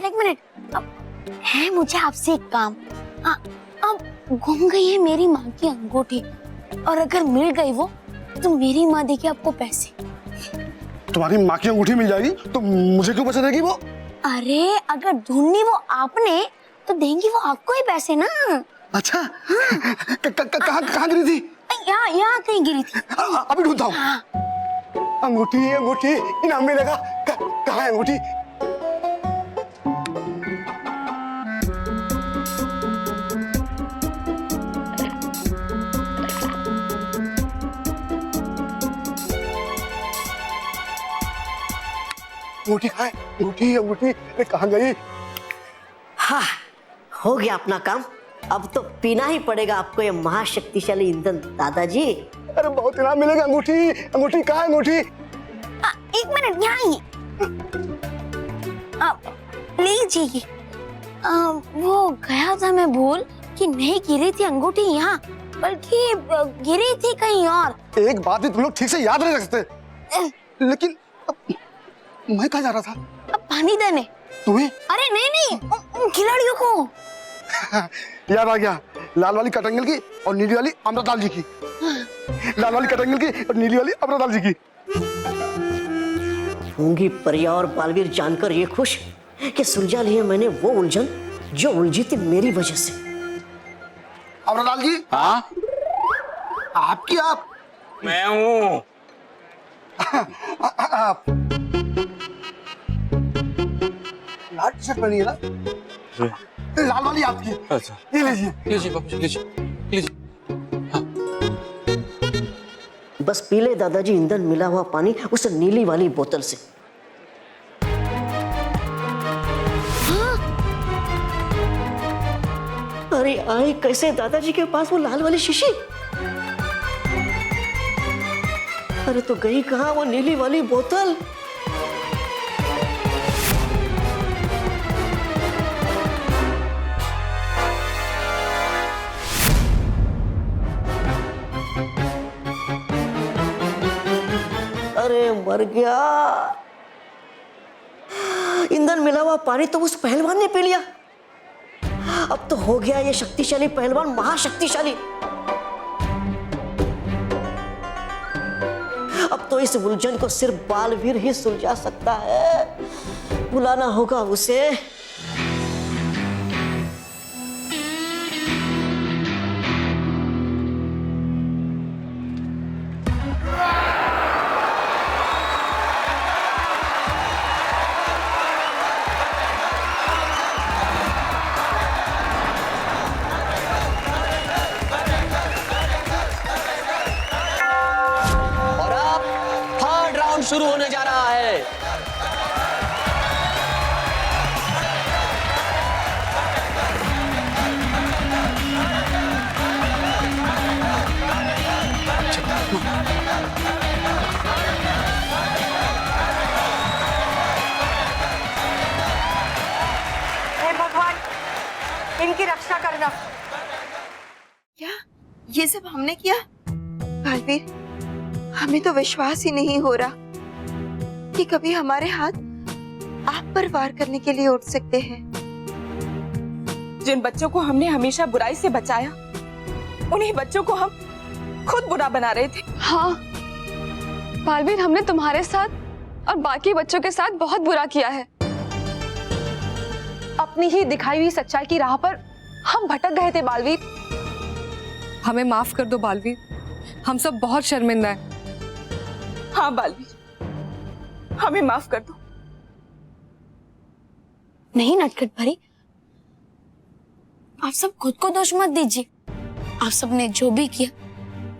एक मिनट है मुझे आपसे एक काम। अब गुम गई है मेरी माँ की अंगूठी, और अगर मिल गई वो तो मेरी माँ देगी आपको पैसे। तुम्हारी माँ की अंगूठी मिल जाएगी तो मुझे क्यों पैसे देगी वो? अरे अगर ढूंढनी वो आपने तो देंगी वो आपको ही पैसे ना। अच्छा। कहाँ गिरी थी? यहाँ कहीं गिरी थी। अभी ढूंढता हूँ। अंगूठी अंगूठी इनाम मिलेगा। कहाँ है अंगूठी? अंगूठी कहाँ है? अंगूठी अंगूठी कहाँ गई? हाँ, हो गया अपना काम। अब तो पीना ही पड़ेगा आपको ये महाशक्तिशाली ईंधन दादाजी। अरे बहुत इनाम मिलेगा। अंगूठी अंगूठी कहाँ है अंगूठी? एक मिनट यहाँ ही लीजिए। वो गया था मैं भूल कि नहीं गिरी थी अंगूठी यहाँ, बल्कि गिरी थी कहीं और। एक बात भी तुम लोग ठीक से याद नहीं रखते। लेकिन मैं कहाँ जा रहा था? अब पानी देने। तुम्हें? अरे नहीं उन खिलाड़ियों को। याद आ गया, लाल वाली कटंगल की और नीली वाली अमृतलाल जी की। लाल वाली कटंगल की और नीली वाली अमृतलाल जी की। होंगी परिया और बालवीर जानकर ये खुश कि सुलझा लिया मैंने वो उलझन जो उलझी थी मेरी वजह से। अमृतलाल जी। हाँ? आपकी आप? मैं हूँ। लाल टी शर्ट पहनी है ना? लाल वाली आपकी। अच्छा। ये लीजिए। लीजिए बापूजी, लीजिए। बस पी ले दादाजी ईंधन मिला हुआ पानी उस नीली वाली बोतल से। अरे आए कैसे दादाजी के पास वो लाल वाली शीशी? अरे तो गई कहाँ वो नीली वाली बोतल? अरे मर गया। ईंधन मिला हुआ पानी तो उस पहलवान ने पी लिया। अब तो हो गया ये शक्तिशाली पहलवान महाशक्तिशाली। अब तो इस उलझन को सिर्फ बालवीर ही सुलझा सकता है। बुलाना होगा उसे। शुरू होने जा रहा है। हे भगवान, इनकी रक्षा करना। क्या ये सब हमने किया? बालवीर, हमें तो विश्वास ही नहीं हो रहा कि कभी हमारे हाथ आप पर वार करने के लिए उठ सकते हैं। जिन बच्चों को हमने हमेशा बुराई से बचाया, उन्हीं बच्चों को हम खुद बुरा बना रहे थे। हाँ बालवीर, हमने तुम्हारे साथ और बाकी बच्चों के साथ बहुत बुरा किया है। अपनी ही दिखाई हुई सच्चाई की राह पर हम भटक गए थे बालवीर। हमें माफ कर दो बालवीर, हम सब बहुत शर्मिंदा हैं। हाँ बालवीर, हमें माफ कर दो। नहीं नटखट भरी, आप सब खुद को दोष मत दीजिए। आप सबने जो भी किया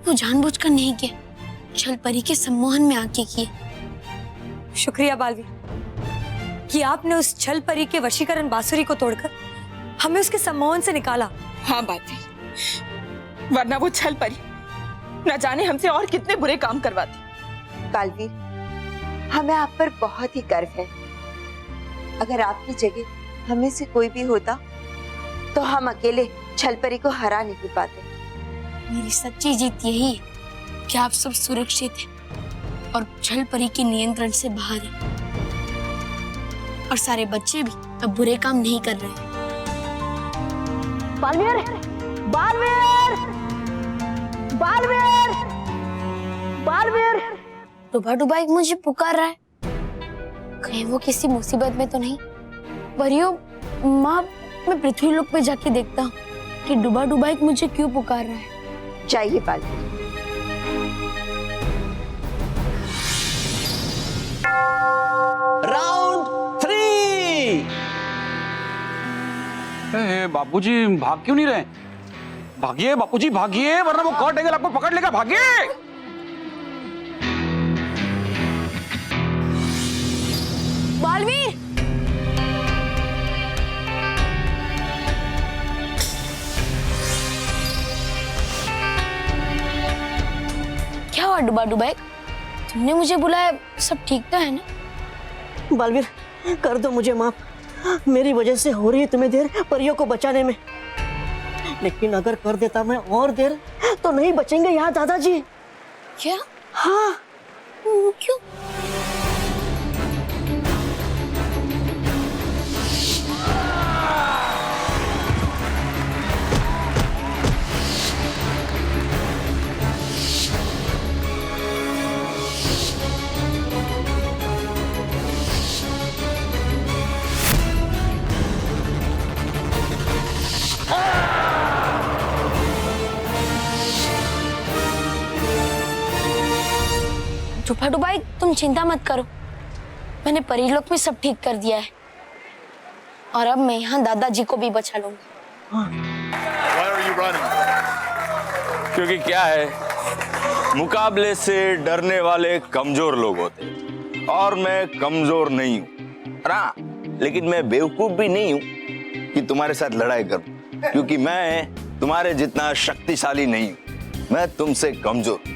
वो जानबूझकर नहीं किया, छल परी के सम्मोहन में आके किए। शुक्रिया बालवीर कि आपने उस छल परी के वशीकरण बांसुरी को तोड़कर हमें उसके सम्मोहन से निकाला। हाँ बालवीर, वरना वो छल परी न जाने हमसे और कितने बुरे काम करवाती। बालवीर, हमें आप पर बहुत ही गर्व है। अगर आपकी जगह हमें से कोई भी होता तो हम अकेले छलपरी को हरा नहीं पाते। मेरी सच्ची जीत यही है कि आप सब सुरक्षित हैं और छल परी के नियंत्रण से बाहर हैं और सारे बच्चे भी अब बुरे काम नहीं कर रहे। बालवीर, बालवीर, बालवीर, बालवीर। डुबा डुबा एक मुझे पुकार रहा है, कहीं वो किसी मुसीबत में तो नहीं। परियों, माँ, मैं पृथ्वी लोक पे जाके देखता हूँ कि डुबा डुबा एक मुझे क्यों पुकार रहा है। चाहिए बालवीर। राउंड 3। बापूजी भाग क्यों नहीं रहे? भागिए बापूजी, भागिए, वरना वो कर्ट एंगल आपको पकड़ लेगा। भागिए। बालवीर, क्या हुआ डुबा डुबा? तुमने मुझे बुलाया, सब ठीक तो है ना? बालवीर, कर दो मुझे माफ। मेरी वजह से हो रही है तुम्हें देर परियों को बचाने में, लेकिन अगर कर देता मैं और देर तो नहीं बचेंगे यहाँ दादाजी। क्या? हाँ। क्यों? टूफाटू भाई, तुम चिंता मत करो, मैंने परीलोक में सब ठीक कर दिया है और अब मैं यहाँ दादाजी को भी बचा लूंगा। क्योंकि क्या है, मुकाबले से डरने वाले कमजोर लोग होते हैं और मैं कमजोर नहीं हूँ। हाँ, लेकिन मैं बेवकूफ भी नहीं हूँ कि तुम्हारे साथ लड़ाई करूं, क्योंकि मैं तुम्हारे जितना शक्तिशाली नहीं हूँ, मैं तुमसे कमजोर।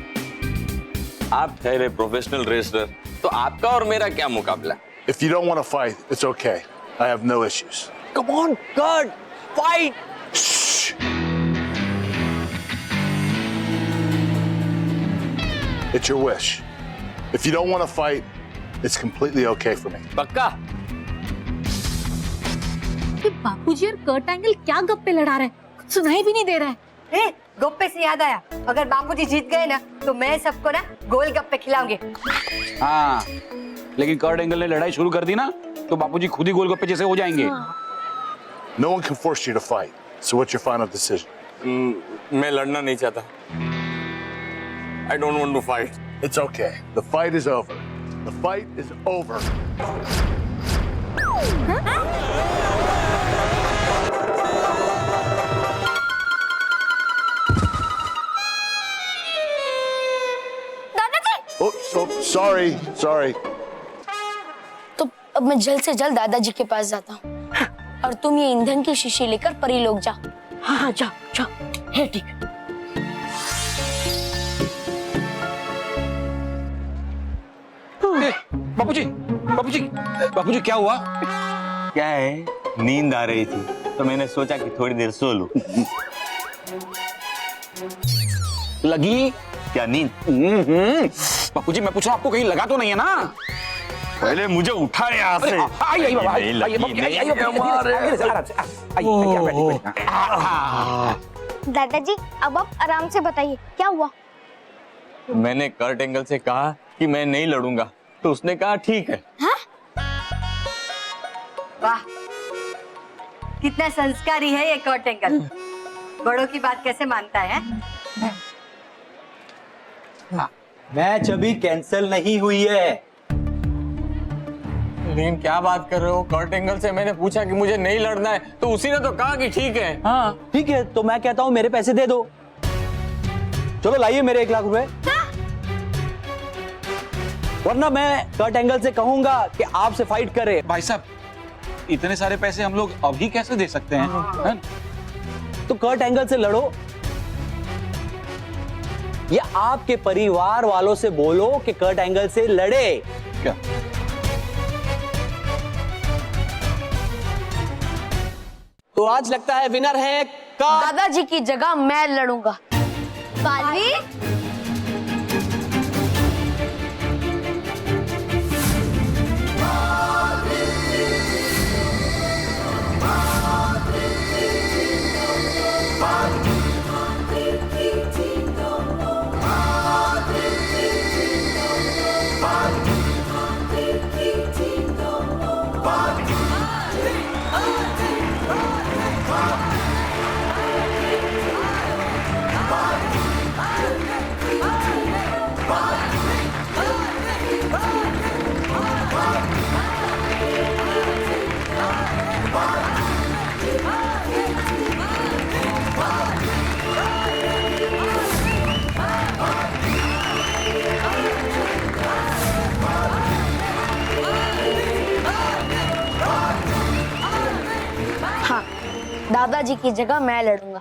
आप ठहरे प्रोफेशनल रेसलर, तो आपका और मेरा क्या मुकाबला? If you don't want to fight, it's okay. I have no issues. Come on, God, fight! Shh. It's your wish. If you don't want to fight, it's completely okay for me. पक्का? बापूजी और Kurt angle क्या गप्पे लड़ा रहे हैं? कुछ सुनाई भी नहीं दे रहा है। गप्पे से याद आया, अगर बापूजी जीत गए ना तो मैं सबको ना गोल गप्पे खिलाऊंगी। हाँ, लेकिन कर्ट एंगल ने लड़ाई शुरू कर दी ना तो बापूजी खुद ही गोलगप्पे जैसे हो जाएंगे। No one can force you to fight. So what's your final decision? मैं लड़ना नहीं चाहता। I don't want to fight. It's okay. The fight is over. The fight is over. Oh, sorry. तो अब मैं जल्द से जल्द दादाजी के पास जाता हूँ और तुम ये ईंधन की शीशी लेकर परीलोक जाओ। हाँ, जाओ। है ठीक। बापूजी क्या हुआ? क्या है, नींद आ रही थी तो मैंने सोचा कि थोड़ी देर सो लूं। लगी क्या नींद? बापूजी मैं पूछ रहा हूँ, आपको कहीं लगा तो नहीं है ना? पहले मुझे उठा यहाँ से। आइए दादाजी, अब आप आराम से बताइए क्या हुआ? मैंने कर्ट एंगल से कहा कि मैं नहीं लड़ूंगा, तो उसने कहा ठीक है। हाँ? वाह, कितना संस्कारी है ये कर्ट एंगल। बड़ों की बात कैसे मानता है? मैच अभी कैंसिल नहीं हुई है। लेकिन क्या बात कर रहे हो? कर्ट एंगल से मैंने पूछा कि मुझे नहीं लड़ना है, तो उसी ने तो कहा कि ठीक है। हाँ ठीक है, तो मैं कहता हूँ मेरे पैसे दे दो। चलो लाइए मेरे 1 लाख रुपए, वरना मैं कर्ट एंगल से कहूंगा कि आपसे फाइट करे। भाई साहब, इतने सारे पैसे हम लोग अभी कैसे दे सकते हैं? तो कर्ट एंगल से लड़ो, या आपके परिवार वालों से बोलो कि कर्ट एंगल से लड़े। क्या? तो आज लगता है विनर है दादाजी की जगह मैं लड़ूंगा। बालवीर, दादाजी की जगह मैं लड़ूंगा।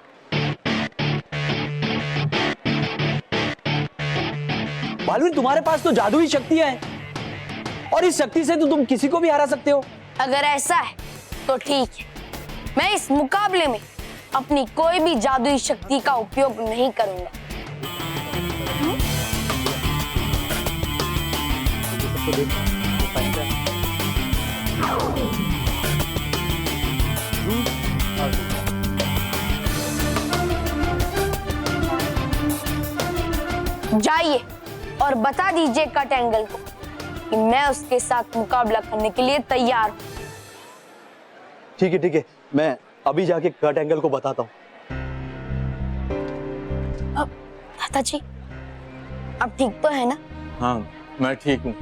बालवीर तुम्हारे पास तो जादुई शक्तियां हैं और इस शक्ति से तो तुम किसी को भी हरा सकते हो। अगर ऐसा है तो ठीक है, मैं इस मुकाबले में अपनी कोई भी जादुई शक्ति का उपयोग नहीं करूंगा। जाइए और बता दीजिए कट एंगल को कि मैं उसके साथ मुकाबला करने के लिए तैयार हूं। ठीक है, मैं अभी जाके कट एंगल को बताता हूँ। दादाजी, अब ठीक तो है ना? हाँ, मैं ठीक हूँ।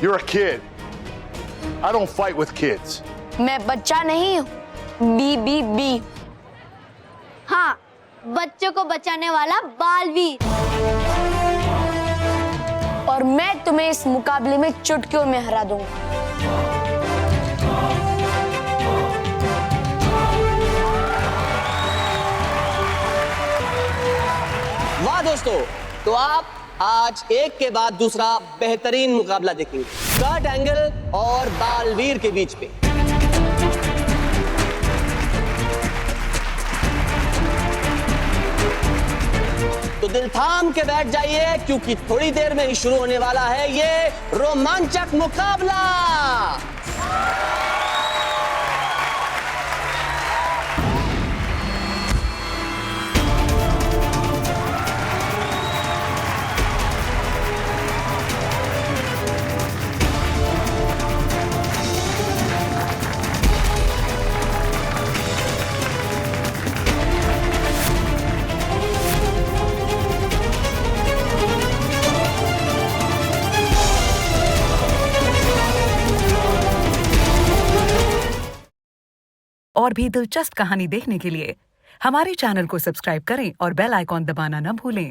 You're a kid. I don't fight with kids. मैं बच्चा नहीं हूँ, BBB। हाँ, बच्चों को बचाने वाला बालवीर। और मैं तुम्हें इस मुकाबले में चुटकियों में हरा दूंगा। वाह दोस्तों, तो आप आज एक के बाद दूसरा बेहतरीन मुकाबला देखेंगे कट एंगल और बालवीर के बीच में। तो दिल थाम के बैठ जाइए क्योंकि थोड़ी देर में ही शुरू होने वाला है ये रोमांचक मुकाबला। और भी दिलचस्प कहानी देखने के लिए हमारे चैनल को सब्सक्राइब करें और बेल आइकॉन दबाना न भूलें।